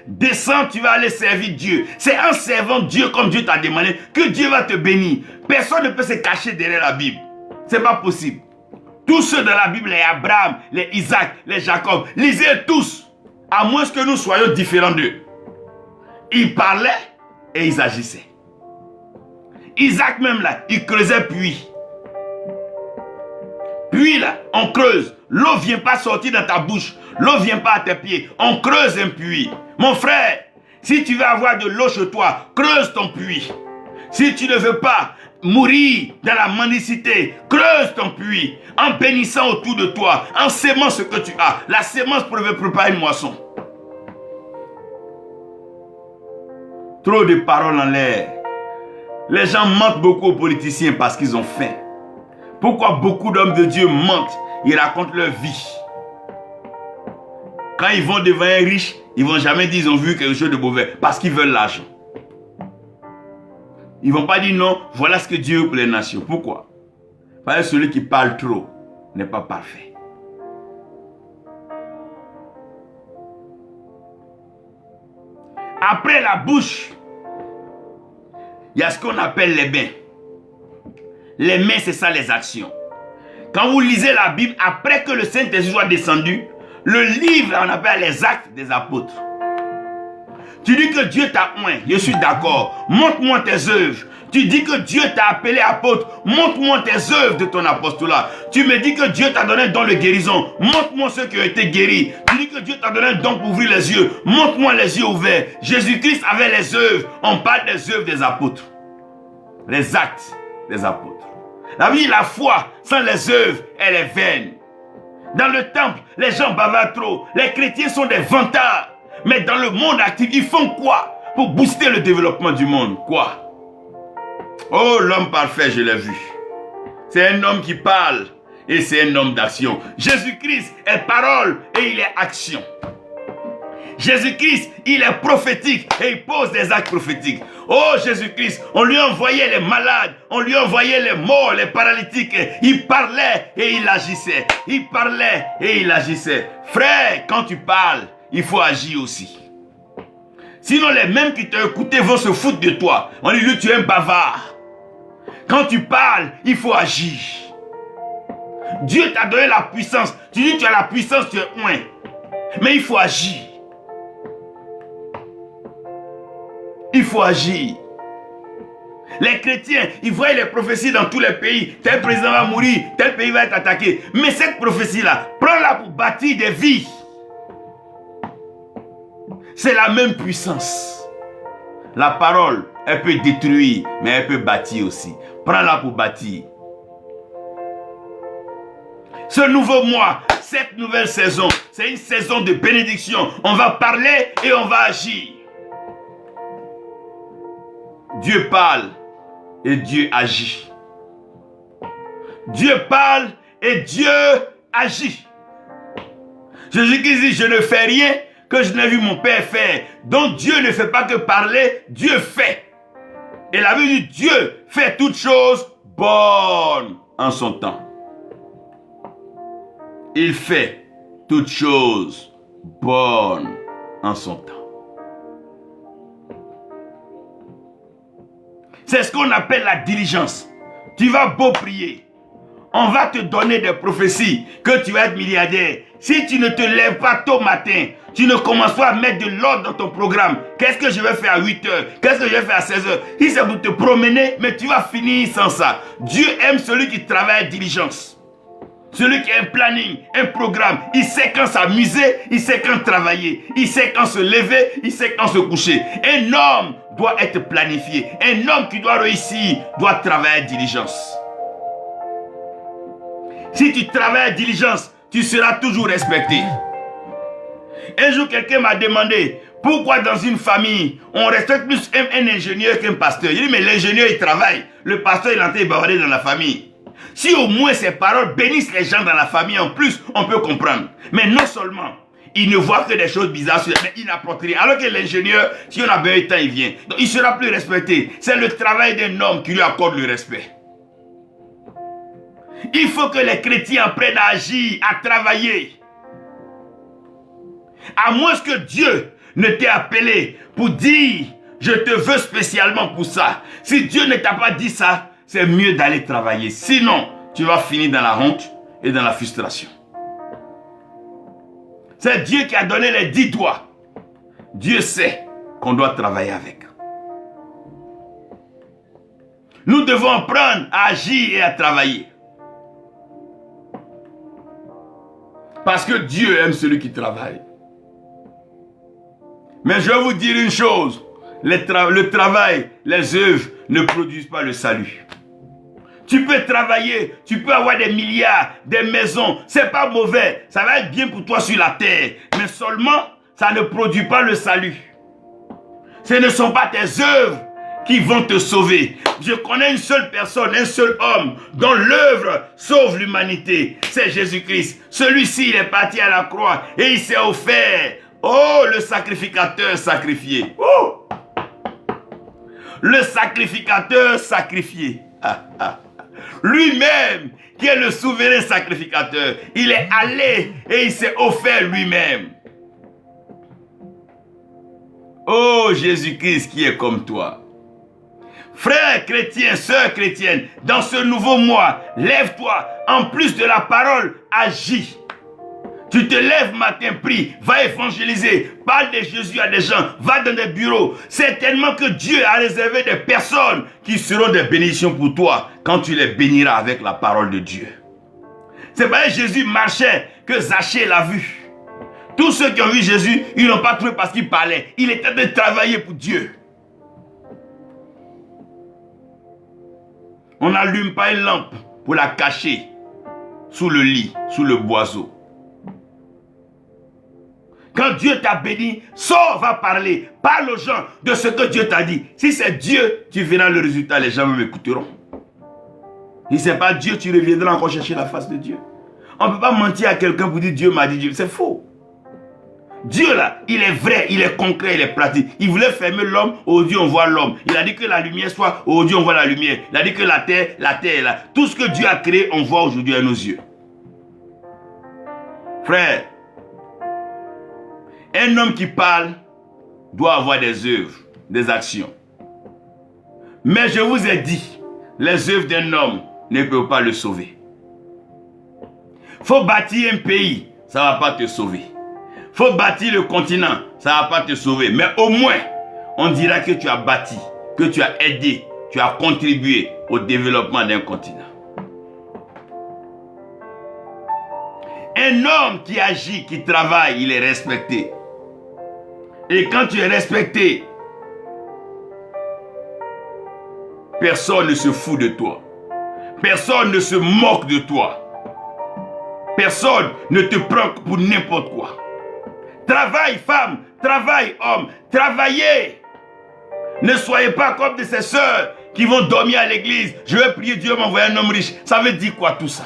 Descends, tu vas aller servir Dieu. C'est en servant Dieu comme Dieu t'a demandé que Dieu va te bénir. Personne ne peut se cacher derrière la Bible. C'est pas possible. Tous ceux dans la Bible, les Abraham, les Isaac, les Jacob, lisez tous. À moins que nous soyons différents d'eux. Ils parlaient et ils agissaient. Isaac même là, il creusait puits. Puis là, on creuse. L'eau ne vient pas sortir dans ta bouche. L'eau ne vient pas à tes pieds. On creuse un puits. Mon frère, si tu veux avoir de l'eau chez toi, creuse ton puits. Si tu ne veux pas mourir dans la mendicité, creuse ton puits. En bénissant autour de toi, en sémant ce que tu as. La sémence pour préparer une moisson. Trop de paroles en l'air. Les gens mentent beaucoup aux politiciens parce qu'ils ont faim. Pourquoi beaucoup d'hommes de Dieu mentent? Ils racontent leur vie. Quand ils vont devant un riche, ils ne vont jamais dire qu'ils ont vu quelque chose de mauvais parce qu'ils veulent l'argent. Ils ne vont pas dire non, voilà ce que Dieu veut pour les nations. Pourquoi? Parce que celui qui parle trop n'est pas parfait. Après la bouche, il y a ce qu'on appelle les mains. Les mains, c'est ça les actions. Quand vous lisez la Bible, après que le Saint-Esprit soit descendu, le livre, on appelle les actes des apôtres. Tu dis que Dieu t'a oint, je suis d'accord. Montre-moi tes œuvres. Tu dis que Dieu t'a appelé apôtre, montre-moi tes œuvres de ton apostolat. Tu me dis que Dieu t'a donné un don de guérison, montre-moi ceux qui ont été guéris. Tu dis que Dieu t'a donné un don pour ouvrir les yeux, montre-moi les yeux ouverts. Jésus-Christ avait les œuvres, on parle des œuvres des apôtres. Les actes des apôtres. La vie, la foi, sans les œuvres, elle est vaine. Dans le temple, les gens bavardent trop. Les chrétiens sont des vantards. Mais dans le monde actif, ils font quoi pour booster le développement du monde? Quoi? Oh, l'homme parfait, je l'ai vu. C'est un homme qui parle et c'est un homme d'action. Jésus-Christ est parole et il est action. Jésus-Christ, il est prophétique et il pose des actes prophétiques. Oh Jésus-Christ, on lui envoyait les malades, on lui envoyait les morts, les paralytiques. Il parlait et il agissait. Il parlait et il agissait. Frère, quand tu parles, il faut agir aussi. Sinon, les mêmes qui t'ont écouté vont se foutre de toi. On dit que tu es un bavard. Quand tu parles, il faut agir. Dieu t'a donné la puissance. Tu dis que tu as la puissance, tu es oint. Mais il faut agir. Il faut agir. Les chrétiens, ils voient les prophéties dans tous les pays. Tel président va mourir, tel pays va être attaqué. Mais cette prophétie-là, prends-la pour bâtir des vies. C'est la même puissance. La parole, elle peut détruire, mais elle peut bâtir aussi. Prends-la pour bâtir. Ce nouveau mois, cette nouvelle saison, c'est une saison de bénédiction. On va parler et on va agir. Dieu parle et Dieu agit. Dieu parle et Dieu agit. Jésus-Christ dit, je ne fais rien que je n'ai vu mon Père faire. Donc Dieu ne fait pas que parler, Dieu fait. Et la Bible dit, Dieu fait toutes choses bonnes en son temps. Il fait toutes choses bonnes en son temps. C'est ce qu'on appelle la diligence. Tu vas beau prier. On va te donner des prophéties que tu vas être milliardaire. Si tu ne te lèves pas tôt matin, tu ne commences pas à mettre de l'ordre dans ton programme. Qu'est-ce que je vais faire à 8 heures? Qu'est-ce que je vais faire à 16 heures? Si c'est pour te promener, mais tu vas finir sans ça. Dieu aime celui qui travaille à diligence. Celui qui a un planning, un programme, il sait quand s'amuser, il sait quand travailler, il sait quand se lever, il sait quand se coucher. Un homme doit être planifié. Un homme qui doit réussir doit travailler à diligence. Si tu travailles à diligence, tu seras toujours respecté. Un jour, quelqu'un m'a demandé pourquoi dans une famille, on respecte plus un ingénieur qu'un pasteur. Il dit, mais l'ingénieur, il travaille. Le pasteur, il est en train de bavarder dans la famille. Si au moins ces paroles bénissent les gens dans la famille, en plus, on peut comprendre. Mais non seulement, il ne voit que des choses bizarres, mais il n'apporte rien. Alors que l'ingénieur, si on a besoin de temps, il vient. Donc il sera plus respecté. C'est le travail d'un homme qui lui accorde le respect. Il faut que les chrétiens apprennent à agir, à travailler. À moins que Dieu ne t'ait appelé pour dire, je te veux spécialement pour ça. Si Dieu ne t'a pas dit ça, c'est mieux d'aller travailler. Sinon, tu vas finir dans la honte et dans la frustration. C'est Dieu qui a donné les 10 doigts. Dieu sait qu'on doit travailler avec. Nous devons apprendre à agir et à travailler. Parce que Dieu aime celui qui travaille. Mais je vais vous dire une chose. Le travail, les œuvres ne produisent pas le salut. Tu peux travailler, tu peux avoir des milliards, des maisons. C'est pas mauvais. Ça va être bien pour toi sur la terre. Mais seulement, ça ne produit pas le salut. Ce ne sont pas tes œuvres qui vont te sauver. Je connais une seule personne, un seul homme dont l'œuvre sauve l'humanité. C'est Jésus-Christ. Celui-ci, il est parti à la croix et il s'est offert. Oh, le sacrificateur sacrifié. Oh! Le sacrificateur sacrifié. Lui-même, qui est le souverain sacrificateur, il est allé et il s'est offert lui-même. Oh, Jésus-Christ qui est comme toi. Frère chrétien, sœur chrétienne, dans ce nouveau mois, lève-toi. En plus de la parole, agis. Tu te lèves matin, prie, va évangéliser, parle de Jésus à des gens, va dans des bureaux. Certainement que Dieu a réservé des personnes qui seront des bénédictions pour toi quand tu les béniras avec la parole de Dieu. C'est pas Jésus marchait que Zachée l'a vu. Tous ceux qui ont vu Jésus, ils n'ont pas trouvé parce qu'il parlait. Il était en train de travailler pour Dieu. On n'allume pas une lampe pour la cacher sous le lit, sous le boiseau. Quand Dieu t'a béni, sors, va parler. Parle aux gens de ce que Dieu t'a dit. Si c'est Dieu, tu verras le résultat, les gens m'écouteront. Si ce n'est pas Dieu, tu reviendras encore chercher la face de Dieu. On ne peut pas mentir à quelqu'un pour dire Dieu m'a dit Dieu. C'est faux. Dieu là, il est vrai, il est concret, il est pratique. Il voulait fermer l'homme, aujourd'hui on voit l'homme. Il a dit que la lumière soit, aujourd'hui on voit la lumière. Il a dit que la terre est là. Tout ce que Dieu a créé, on voit aujourd'hui à nos yeux. Frère, un homme qui parle doit avoir des œuvres, des actions. Mais je vous ai dit, les œuvres d'un homme ne peuvent pas le sauver. Faut bâtir un pays, ça ne va pas te sauver. Faut bâtir le continent. Ça ne va pas te sauver. Mais au moins, on dira que tu as bâti, que tu as aidé, tu as contribué au développement d'un continent. Un homme qui agit, qui travaille, il est respecté. Et quand tu es respecté, personne ne se fout de toi. Personne ne se moque de toi. Personne ne te prend pour n'importe quoi. Travaille femme, travaille homme, travaillez. Ne soyez pas comme de ces sœurs qui vont dormir à l'église. Je vais prier, Dieu m'envoie un homme riche. Ça veut dire quoi tout ça?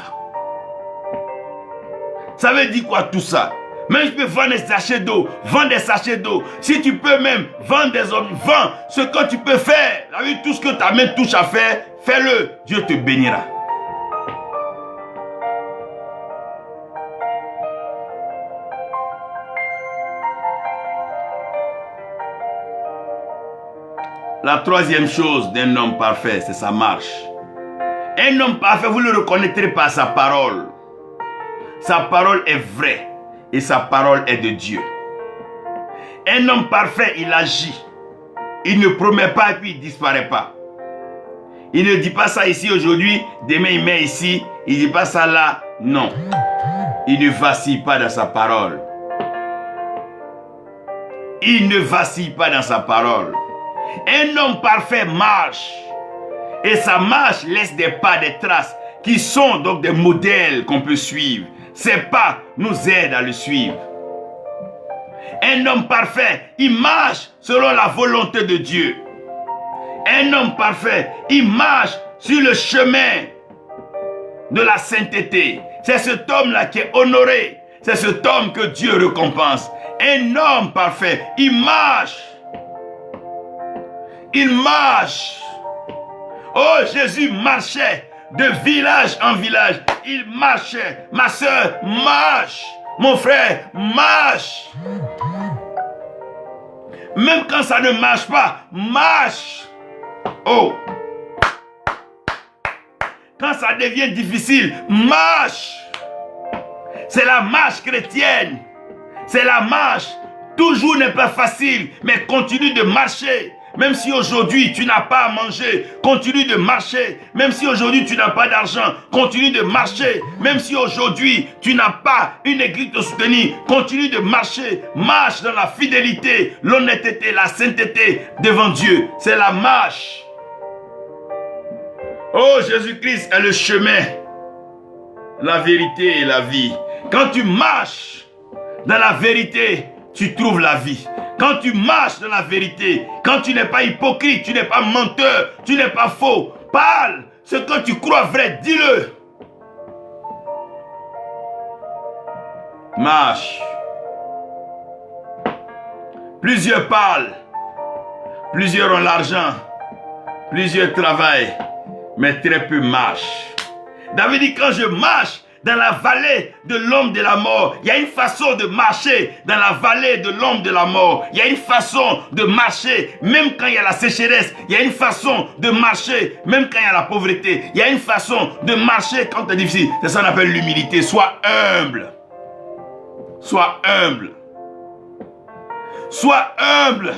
Ça veut dire quoi tout ça? Même je peux vendre des sachets d'eau, vendre des sachets d'eau. Si tu peux même vendre des objets, vends ce que tu peux faire. Tout ce que ta main touche à faire, fais-le. Dieu te bénira. La troisième chose d'un homme parfait, c'est sa marche. Un homme parfait, vous le reconnaîtrez par sa parole. Sa parole est vraie et sa parole est de Dieu. Un homme parfait, il agit. Il ne promet pas et puis il ne disparaît pas. Il ne dit pas ça ici aujourd'hui, demain il met ici, il ne dit pas ça là. Non. Il ne vacille pas dans sa parole. Il ne vacille pas dans sa parole. Un homme parfait marche. Et sa marche laisse des pas, des traces, qui sont donc des modèles qu'on peut suivre. Ces pas nous aident à le suivre. Un homme parfait, il marche selon la volonté de Dieu. Un homme parfait, il marche sur le chemin de la sainteté. C'est cet homme-là qui est honoré. C'est cet homme que Dieu récompense. Un homme parfait, il marche. Il marche. Oh, Jésus marchait de village en village. Il marchait. Ma soeur, marche. Mon frère, marche. Même quand ça ne marche pas, marche. Oh. Quand ça devient difficile, marche. C'est la marche chrétienne. C'est la marche. Toujours n'est pas facile, mais continue de marcher. Même si aujourd'hui tu n'as pas à manger, continue de marcher. Même si aujourd'hui tu n'as pas d'argent, continue de marcher. Même si aujourd'hui tu n'as pas une église de soutenir, continue de marcher. Marche dans la fidélité, l'honnêteté, la sainteté devant Dieu. C'est la marche. Oh, Jésus-Christ est le chemin, la vérité et la vie. Quand tu marches dans la vérité, tu trouves la vie. Quand tu marches dans la vérité, quand tu n'es pas hypocrite, tu n'es pas menteur, tu n'es pas faux, parle ce que tu crois vrai, dis-le. Marche. Plusieurs parlent, plusieurs ont l'argent, plusieurs travaillent, mais très peu marchent. David dit, quand je marche dans la vallée de l'homme de la mort, il y a une façon de marcher dans la vallée de l'homme de la mort. Il y a une façon de marcher, même quand il y a la sécheresse. Il y a une façon de marcher, même quand il y a la pauvreté. Il y a une façon de marcher quand c'est difficile. C'est ça qu'on appelle l'humilité. Sois humble. Sois humble. Sois humble.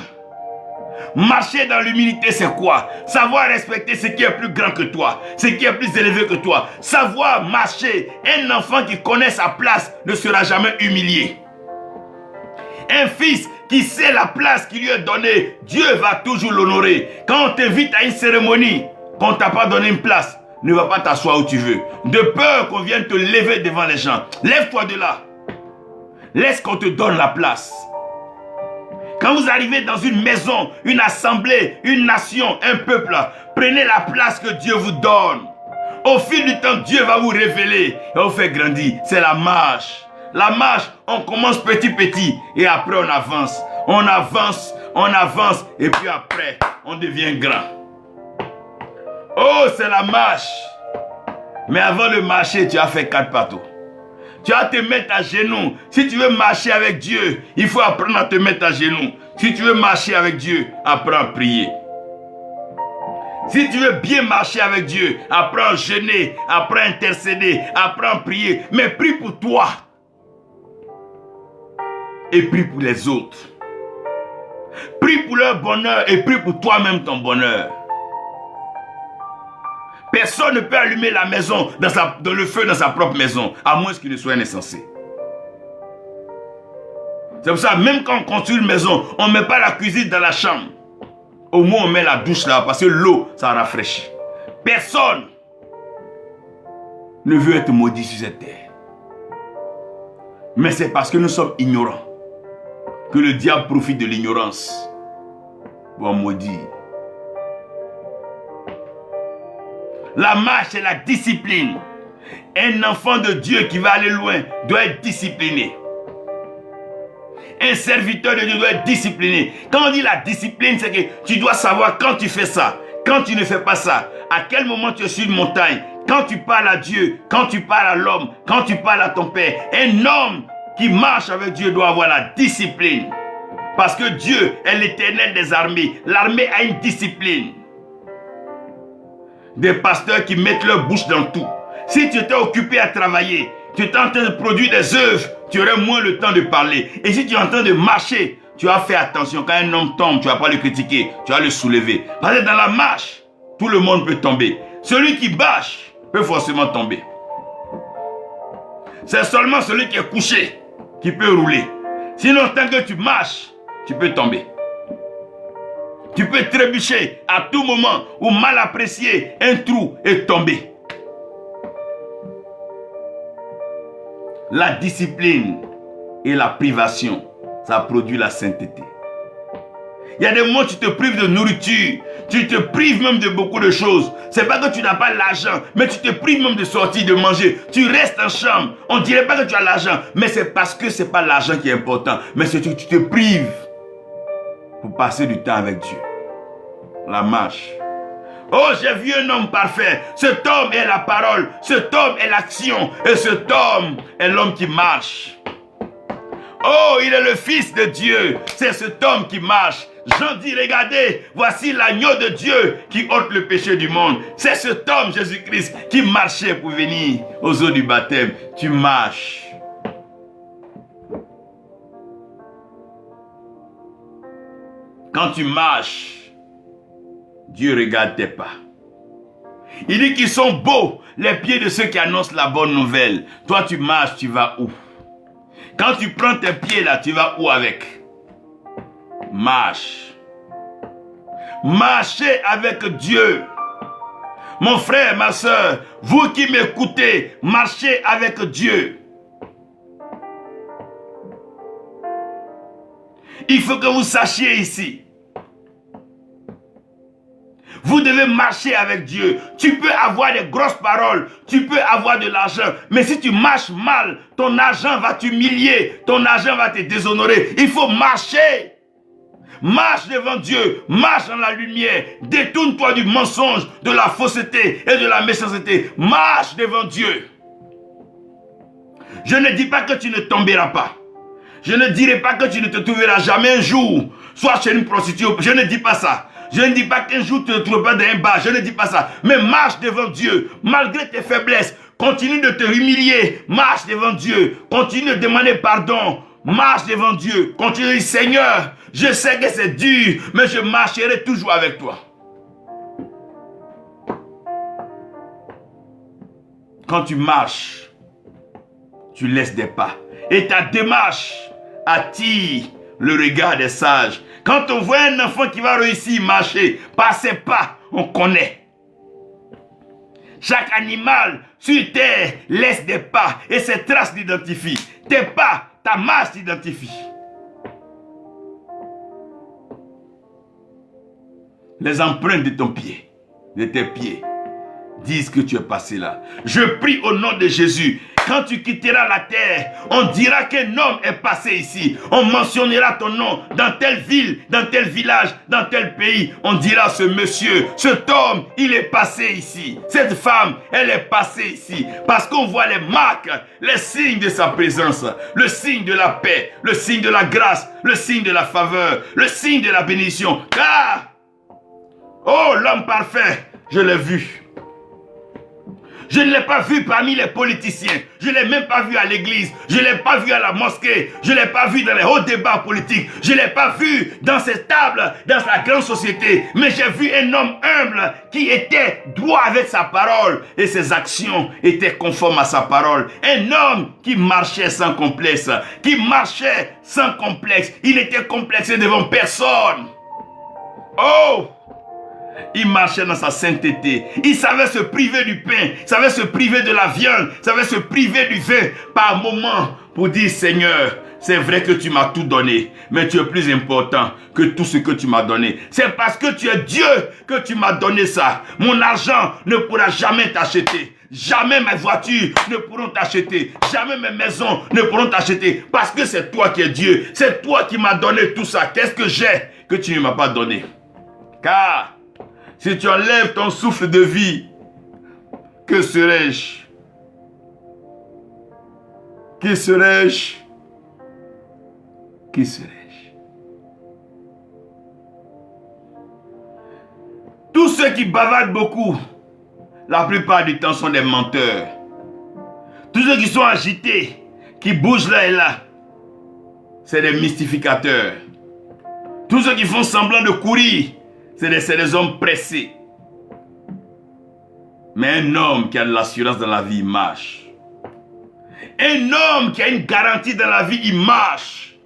Marcher dans l'humilité, c'est quoi? Savoir respecter ce qui est plus grand que toi, ce qui est plus élevé que toi. Savoir marcher. Un enfant qui connaît sa place ne sera jamais humilié. Un fils qui sait la place qui lui est donnée, Dieu va toujours l'honorer. Quand on t'invite à une cérémonie, qu'on ne t'a pas donné une place, ne va pas t'asseoir où tu veux. De peur qu'on vienne te lever devant les gens. Lève-toi de là. Laisse qu'on te donne la place. Quand vous arrivez dans une maison, une assemblée, une nation, un peuple, prenez la place que Dieu vous donne. Au fil du temps, Dieu va vous révéler et vous faire grandir. C'est la marche. La marche, on commence petit et après on avance. On avance et puis après, on devient grand. Oh, c'est la marche. Mais avant de marcher, tu as fait 4 pas. Tu vas te mettre à genoux. Si tu veux marcher avec Dieu, il faut apprendre à te mettre à genoux. Si tu veux marcher avec Dieu, apprends à prier. Si tu veux bien marcher avec Dieu, apprends à jeûner, apprends à intercéder, apprends à prier. Mais prie pour toi. et prie pour les autres. Prie pour leur bonheur et prie pour toi-même ton bonheur. Personne ne peut allumer la maison dans le feu dans sa propre maison, à moins qu'il ne soit un insensé. C'est pour ça, même quand on construit une maison, on ne met pas la cuisine dans la chambre. Au moins, on met la douche là, parce que l'eau, ça rafraîchit. Personne ne veut être maudit sur cette terre. Mais c'est parce que nous sommes ignorants que le diable profite de l'ignorance pour en maudire. La marche, c'est la discipline. Un enfant de Dieu qui va aller loin doit être discipliné. Un serviteur de Dieu doit être discipliné. Quand on dit la discipline, c'est que tu dois savoir quand tu fais ça, quand tu ne fais pas ça, à quel moment tu es sur une montagne, quand tu parles à Dieu, quand tu parles à l'homme, quand tu parles à ton Père. Un homme qui marche avec Dieu doit avoir la discipline. Parce que Dieu est l'Éternel des armées. L'armée a une discipline. Des pasteurs qui mettent leur bouche dans tout. Si tu étais occupé à travailler, tu étais en train de produire des œuvres, tu aurais moins le temps de parler. Et si tu es en train de marcher, tu vas faire attention. Quand un homme tombe, tu ne vas pas le critiquer, tu vas le soulever. Parce que dans la marche, tout le monde peut tomber. Celui qui bâche peut forcément tomber. C'est seulement celui qui est couché qui peut rouler. Sinon, tant que tu marches, tu peux tomber. Tu peux trébucher à tout moment ou mal apprécier un trou et tomber. La discipline et la privation, ça produit la sainteté. Il y a des moments où tu te prives de nourriture, tu te prives même de beaucoup de choses. C'est pas que tu n'as pas l'argent, mais tu te prives même de sortir, de manger. Tu restes en chambre, on dirait pas que tu as l'argent, mais c'est parce que c'est pas l'argent qui est important, mais c'est que tu te prives pour passer du temps avec Dieu. La marche. Oh, j'ai vu un homme parfait. Cet homme est la parole. Cet homme est l'action. Et cet homme est l'homme qui marche. Oh, il est le Fils de Dieu. C'est cet homme qui marche. Jean dit, regardez, voici l'agneau de Dieu qui ôte le péché du monde. C'est cet homme, Jésus-Christ, qui marchait pour venir aux eaux du baptême. Tu marches. Quand tu marches, Dieu regarde tes pas. Il dit qu'ils sont beaux, les pieds de ceux qui annoncent la bonne nouvelle. Toi, tu marches, tu vas où? Quand tu prends tes pieds là, tu vas où avec? Marche. Marchez avec Dieu. Mon frère, ma soeur, vous qui m'écoutez, marchez avec Dieu. Il faut que vous sachiez ici. Vous devez marcher avec Dieu. Tu peux avoir des grosses paroles, tu peux avoir de l'argent, mais si tu marches mal, ton argent va t'humilier, ton argent va te déshonorer. Il faut marcher. Marche devant Dieu, marche dans la lumière, détourne-toi du mensonge, de la fausseté et de la méchanceté. Marche devant Dieu. Je ne dis pas que tu ne tomberas pas. Je ne dirai pas que tu ne te trouveras jamais un jour, soit chez une prostituée. Je ne dis pas ça. Je ne dis pas qu'un jour tu ne te trouveras pas dans un bar. Je ne dis pas ça. Mais marche devant Dieu. Malgré tes faiblesses, continue de te humilier. Marche devant Dieu. Continue de demander pardon. Marche devant Dieu. Continue de dire, Seigneur, je sais que c'est dur, mais je marcherai toujours avec toi. Quand tu marches, tu laisses des pas. Et ta démarche attire le regard des sages. Quand on voit un enfant qui va réussir à marcher par ses pas, on connaît. Chaque animal sur terre laisse des pas et ses traces l'identifient. Tes pas, ta marche t'identifie. Les empreintes de ton pied, de tes pieds, disent que tu es passé là. Je prie au nom de Jésus. Quand tu quitteras la terre, on dira qu'un homme est passé ici. On mentionnera ton nom dans telle ville, dans tel village, dans tel pays. On dira ce monsieur, cet homme, il est passé ici. Cette femme, elle est passée ici. Parce qu'on voit les marques, les signes de sa présence. Le signe de la paix, le signe de la grâce, le signe de la faveur, le signe de la bénédiction. Car, oh l'homme parfait, je l'ai vu. Je ne l'ai pas vu parmi les politiciens. Je ne l'ai même pas vu à l'église. Je ne l'ai pas vu à la mosquée. Je ne l'ai pas vu dans les hauts débats politiques. Je ne l'ai pas vu dans ces tables, dans la grande société. Mais j'ai vu un homme humble qui était droit avec sa parole et ses actions étaient conformes à sa parole. Un homme qui marchait sans complexe. Qui marchait sans complexe. Il n'était complexé devant personne. Oh! Il marchait dans sa sainteté. Il savait se priver du pain, savait se priver de la viande, savait se priver du vin par moment pour dire Seigneur, c'est vrai que tu m'as tout donné, mais tu es plus important que tout ce que tu m'as donné. C'est parce que tu es Dieu que tu m'as donné ça. Mon argent ne pourra jamais t'acheter. Jamais mes voitures ne pourront t'acheter. Jamais mes maisons ne pourront t'acheter. Parce que c'est toi qui es Dieu. C'est toi qui m'as donné tout ça. Qu'est-ce que j'ai que tu ne m'as pas donné? Car si tu enlèves ton souffle de vie, que serais-je? Qui serais-je? Qui serais-je? Tous ceux qui bavardent beaucoup, la plupart du temps sont des menteurs. Tous ceux qui sont agités, qui bougent là et là, c'est des mystificateurs. Tous ceux qui font semblant de courir, c'est des hommes pressés. Mais un homme qui a de l'assurance dans la vie, il marche. Un homme qui a une garantie dans la vie, il marche.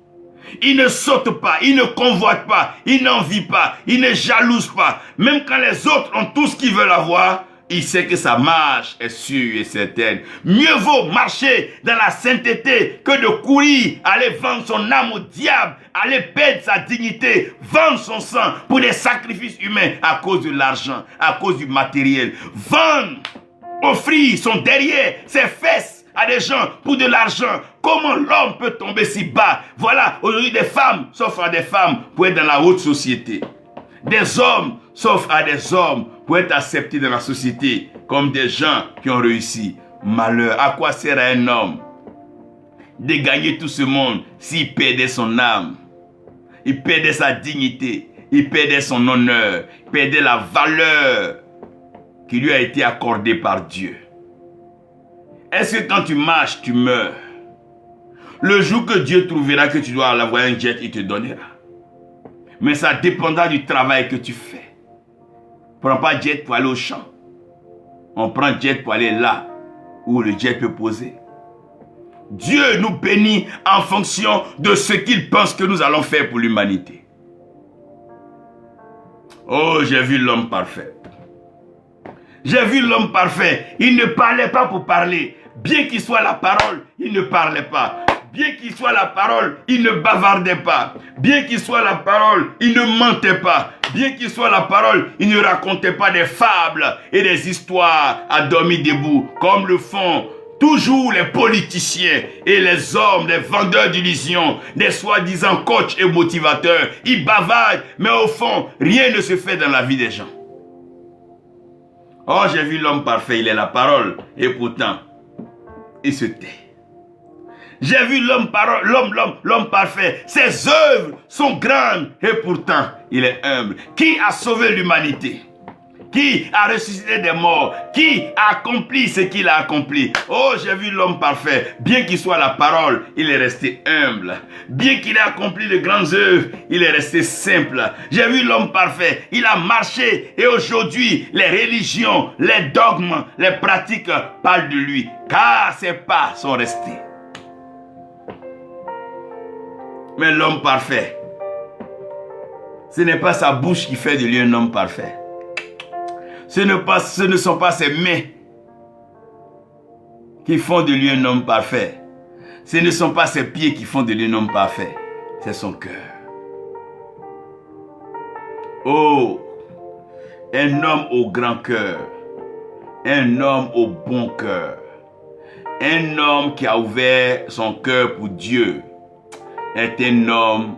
Il ne saute pas, il ne convoite pas, il n'envie pas, il ne jalouse pas. Même quand les autres ont tout ce qu'ils veulent avoir, il sait que sa marche est sûre et certaine. Mieux vaut marcher dans la sainteté que de courir, aller vendre son âme au diable, aller perdre sa dignité, vendre son sang pour des sacrifices humains à cause de l'argent, à cause du matériel. Vendre, offrir son derrière, ses fesses à des gens pour de l'argent. Comment l'homme peut tomber si bas? Voilà, aujourd'hui des femmes s'offrent à des femmes pour être dans la haute société. Des hommes s'offrent à des hommes pour être acceptés dans la société comme des gens qui ont réussi. Malheur, à quoi sert à un homme de gagner tout ce monde s'il perdait son âme? Il perdait sa dignité, il perdait son honneur, il perdait la valeur qui lui a été accordée par Dieu. Est-ce que quand tu marches, tu meurs? Le jour que Dieu trouvera que tu dois avoir un jet, il te donnera. Mais ça dépendra du travail que tu fais. On ne prend pas jet pour aller au champ. On prend jet pour aller là où le jet peut poser. Dieu nous bénit en fonction de ce qu'il pense que nous allons faire pour l'humanité. Oh, j'ai vu l'homme parfait. J'ai vu l'homme parfait. Il ne parlait pas pour parler. Bien qu'il soit la parole, il ne parlait pas. Bien qu'il soit la parole, il ne bavardait pas. Bien qu'il soit la parole, il ne mentait pas. Bien qu'il soit la parole, il ne racontait pas des fables et des histoires à dormir debout, comme le font toujours les politiciens et les hommes, les vendeurs d'illusions, des soi-disant coachs et motivateurs. Ils bavardent, mais au fond, rien ne se fait dans la vie des gens. Oh, j'ai vu l'homme parfait, il est la parole, et pourtant, il se tait. J'ai vu l'homme parfait. Ses œuvres sont grandes et pourtant, il est humble. Qui a sauvé l'humanité? Qui a ressuscité des morts? Qui a accompli ce qu'il a accompli? Oh, j'ai vu l'homme parfait. Bien qu'il soit la parole, il est resté humble. Bien qu'il ait accompli de grandes œuvres, il est resté simple. J'ai vu l'homme parfait. Il a marché et aujourd'hui, les religions, les dogmes, les pratiques parlent de lui. Car ses pas sont restés. Mais l'homme parfait, ce n'est pas sa bouche qui fait de lui un homme parfait. Ce ne sont pas ses mains qui font de lui un homme parfait. Ce ne sont pas ses pieds qui font de lui un homme parfait. C'est son cœur. Oh, un homme au grand cœur. Un homme au bon cœur. Un homme qui a ouvert son cœur pour Dieu est un homme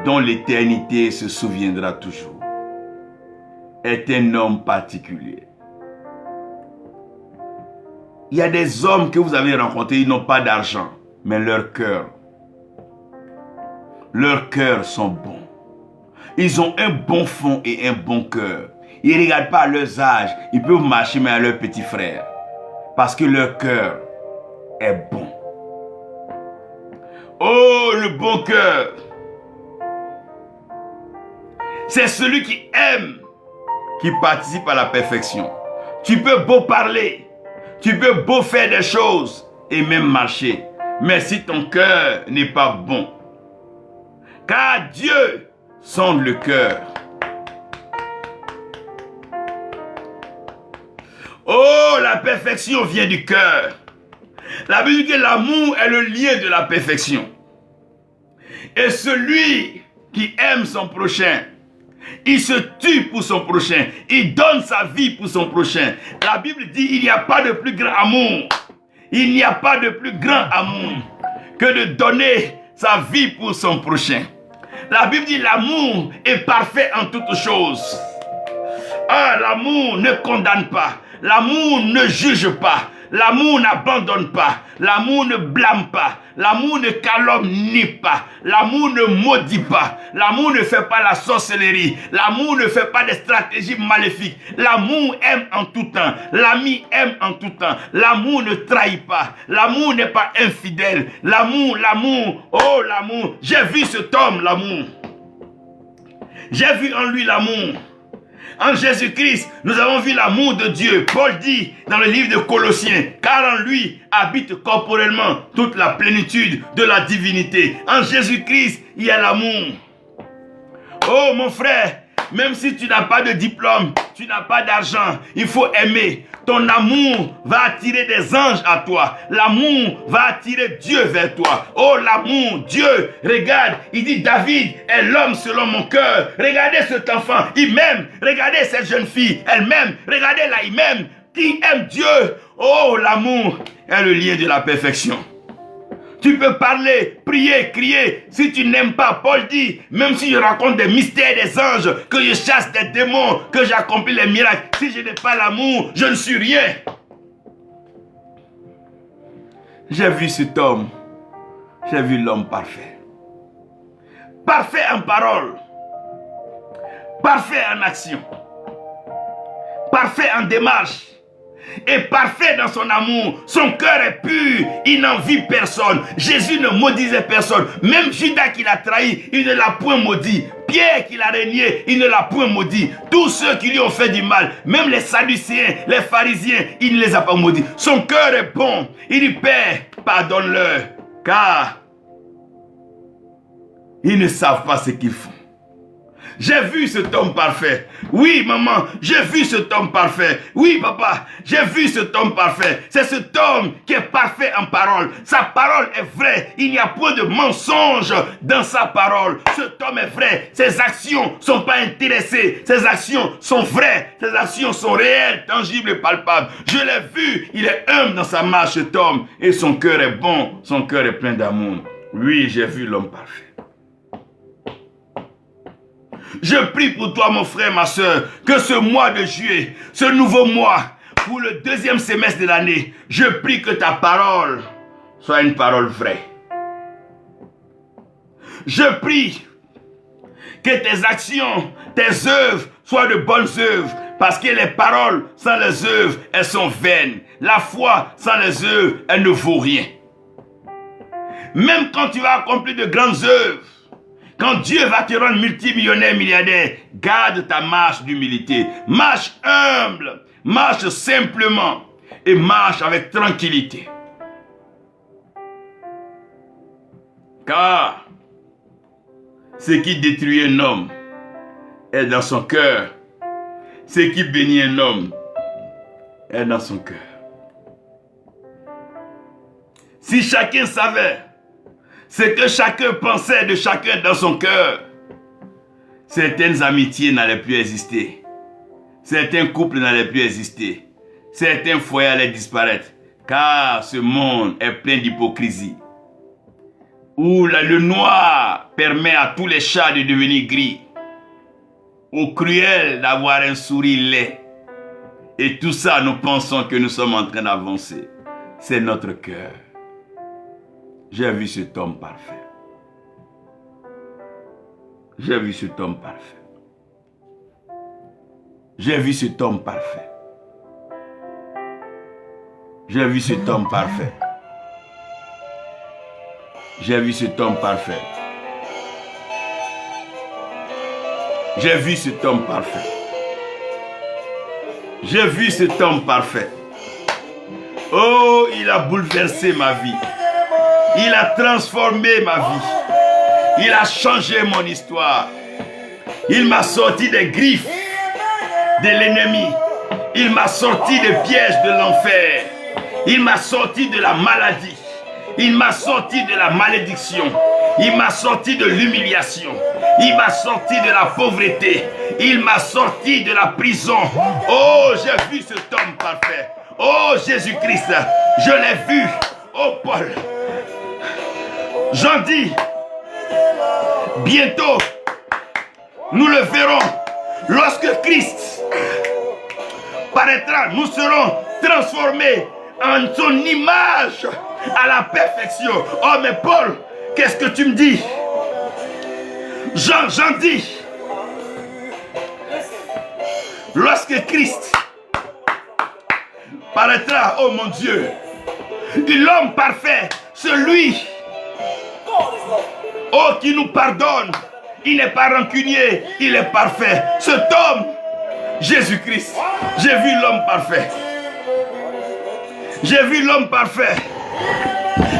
dont l'éternité se souviendra toujours. Est un homme particulier. Il y a des hommes que vous avez rencontrés, ils n'ont pas d'argent, mais leurs cœurs sont bons. Ils ont un bon fond et un bon cœur. Ils ne regardent pas à leurs âges, ils peuvent marcher mais à leurs petits frères. parce que leur cœur est bon. Oh, le bon cœur. C'est celui qui aime, qui participe à la perfection. Tu peux beau parler, tu peux beau faire des choses et même marcher, mais si ton cœur n'est pas bon, car Dieu sonde le cœur. Oh, la perfection vient du cœur. La Bible dit que l'amour est le lien de la perfection. Et celui qui aime son prochain, il se tue pour son prochain. Il donne sa vie pour son prochain. La Bible dit il n'y a pas de plus grand amour. Il n'y a pas de plus grand amour que de donner sa vie pour son prochain. La Bible dit l'amour est parfait en toutes choses. Ah, l'amour ne condamne pas. L'amour ne juge pas. L'amour n'abandonne pas. L'amour ne blâme pas. L'amour ne calomnie pas. L'amour ne maudit pas. L'amour ne fait pas la sorcellerie. L'amour ne fait pas des stratégies maléfiques. L'amour aime en tout temps. L'ami aime en tout temps. L'amour ne trahit pas. L'amour n'est pas infidèle. L'amour, oh l'amour. J'ai vu cet homme, l'amour. J'ai vu en lui l'amour. En Jésus-Christ, nous avons vu l'amour de Dieu. Paul dit dans le livre de Colossiens, car en lui habite corporellement toute la plénitude de la divinité. En Jésus-Christ, il y a l'amour. Oh mon frère, même si tu n'as pas de diplôme, tu n'as pas d'argent, il faut aimer. Ton amour va attirer des anges à toi. L'amour va attirer Dieu vers toi. Oh l'amour, Dieu, regarde, il dit David est l'homme selon mon cœur. Regardez cet enfant, il m'aime. Regardez cette jeune fille, elle m'aime. Regardez là, il m'aime. Qui aime Dieu? Oh l'amour est le lien de la perfection. Tu peux parler, prier, crier. Si tu n'aimes pas, Paul dit, même si je raconte des mystères des anges, que je chasse des démons, que j'accomplis les miracles, si je n'ai pas l'amour, je ne suis rien. J'ai vu cet homme. J'ai vu l'homme parfait. Parfait en parole. Parfait en action. Parfait en démarche. Et parfait dans son amour. Son cœur est pur. Il n'envie personne. Jésus ne maudisait personne. Même Judas qui l'a trahi, il ne l'a point maudit. Pierre qui l'a renié, il ne l'a point maudit. Tous ceux qui lui ont fait du mal, même les Sadducéens, les pharisiens, il ne les a pas maudits. Son cœur est bon. Il dit, Père, pardonne-leur, car ils ne savent pas ce qu'ils font. J'ai vu cet homme parfait. Oui, maman, j'ai vu cet homme parfait. Oui, papa, j'ai vu cet homme parfait. C'est cet homme qui est parfait en parole. Sa parole est vraie. Il n'y a point de mensonge dans sa parole. Cet homme est vrai. Ses actions ne sont pas intéressées. Ses actions sont vraies. Ses actions sont réelles, tangibles et palpables. Je l'ai vu. Il est humble dans sa marche, cet homme. Et son cœur est bon. Son cœur est plein d'amour. Oui, j'ai vu l'homme parfait. Je prie pour toi, mon frère, ma soeur, que ce mois de juillet, ce nouveau mois, pour le deuxième semestre de l'année, je prie que ta parole soit une parole vraie. Je prie que tes actions, tes œuvres soient de bonnes œuvres, parce que les paroles sans les œuvres, elles sont vaines. La foi sans les œuvres, elle ne vaut rien. Même quand tu vas accomplir de grandes œuvres, quand Dieu va te rendre multimillionnaire, milliardaire, garde ta marche d'humilité. Marche humble, marche simplement et marche avec tranquillité. Car ce qui détruit un homme est dans son cœur. Ce qui bénit un homme est dans son cœur. Si chacun savait ce que chacun pensait de chacun dans son cœur, certaines amitiés n'allaient plus exister. Certains couples n'allaient plus exister. Certains foyers allaient disparaître. Car ce monde est plein d'hypocrisie. Où le noir permet à tous les chats de devenir gris. Au cruel d'avoir un sourire laid. Et tout ça, nous pensons que nous sommes en train d'avancer. C'est notre cœur. J'ai vu cet homme parfait. J'ai vu cet homme parfait. J'ai vu cet homme parfait. J'ai vu cet homme parfait. J'ai vu cet homme parfait. J'ai vu cet homme parfait. J'ai vu cet homme parfait. Oh, il a bouleversé ma vie. Il a transformé ma vie. Il a changé mon histoire. Il m'a sorti des griffes de l'ennemi. Il m'a sorti des pièges de l'enfer. Il m'a sorti de la maladie. Il m'a sorti de la malédiction. Il m'a sorti de l'humiliation. Il m'a sorti de la pauvreté. Il m'a sorti de la prison. Oh, j'ai vu cet homme parfait. Oh, Jésus-Christ, je l'ai vu. Oh, Paul. J'en dis, bientôt, nous le verrons. Lorsque Christ paraîtra, nous serons transformés en son image à la perfection. Oh, mais Paul, qu'est-ce que tu me dis? J'en dis. Lorsque Christ paraîtra, oh mon Dieu, l'homme parfait, celui, oh, qui nous pardonne, il n'est pas rancunier, il est parfait. Cet homme, Jésus-Christ, j'ai vu l'homme parfait. J'ai vu l'homme parfait.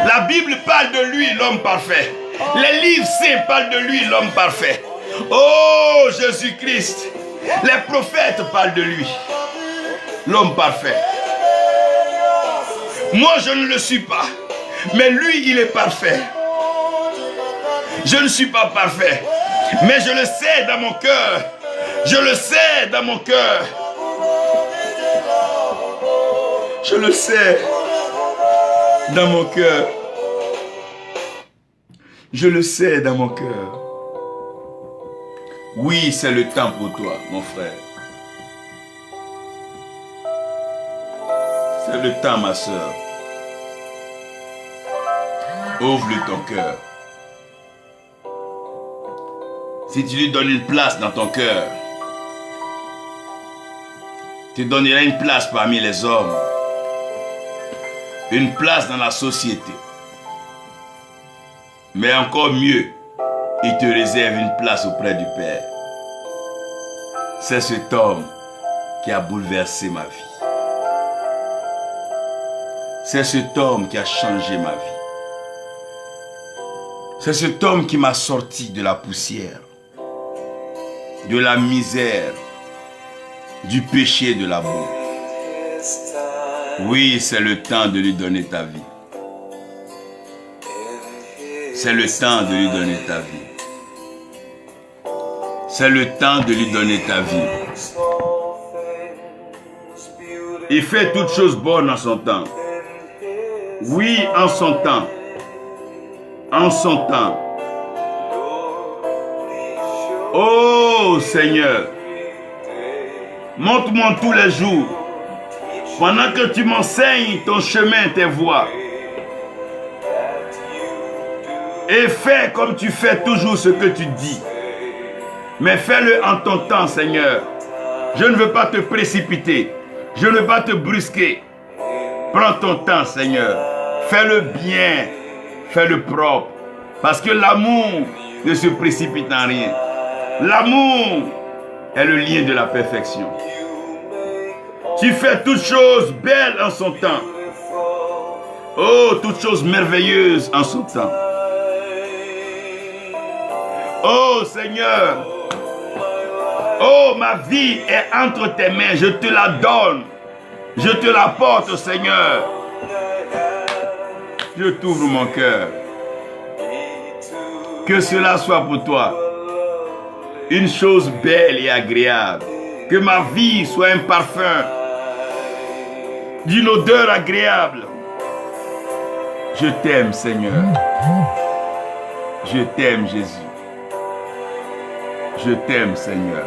La Bible parle de lui, l'homme parfait. Les livres saints parlent de lui, l'homme parfait. Oh, Jésus-Christ, les prophètes parlent de lui, l'homme parfait. Moi, je ne le suis pas, mais lui, il est parfait. Je ne suis pas parfait, mais je le sais dans mon cœur. Je le sais dans mon cœur. Je le sais dans mon cœur. Je le sais dans mon cœur. Oui, c'est le temps pour toi, mon frère. C'est le temps, ma soeur. Ouvre-lui ton cœur. Si tu lui donnes une place dans ton cœur, tu donneras une place parmi les hommes, une place dans la société. Mais encore mieux, il te réserve une place auprès du Père. C'est cet homme qui a bouleversé ma vie. C'est cet homme qui a changé ma vie. C'est cet homme qui m'a sorti de la poussière, de la misère, du péché, de la boue. Oui, c'est le temps de lui donner ta vie. C'est le temps de lui donner ta vie. C'est le temps de lui donner ta vie. Il fait toutes choses bonnes en son temps. Oui, en son temps. En son temps. Oh Seigneur, montre-moi tous les jours, pendant que tu m'enseignes ton chemin, tes voies. Et fais comme tu fais toujours ce que tu dis. Mais fais-le en ton temps, Seigneur. Je ne veux pas te précipiter. Je ne veux pas te brusquer. Prends ton temps, Seigneur. Fais-le bien. Fais-le propre. Parce que l'amour ne se précipite en rien. L'amour est le lien de la perfection. Tu fais toutes choses belles en son temps. Oh, toutes choses merveilleuses en son temps. Oh Seigneur, oh ma vie est entre tes mains, je te la donne, je te la porte Seigneur. Je t'ouvre mon cœur. Que cela soit pour toi une chose belle et agréable. Que ma vie soit un parfum d'une odeur agréable. Je t'aime Seigneur. Je t'aime Jésus. Je t'aime Seigneur.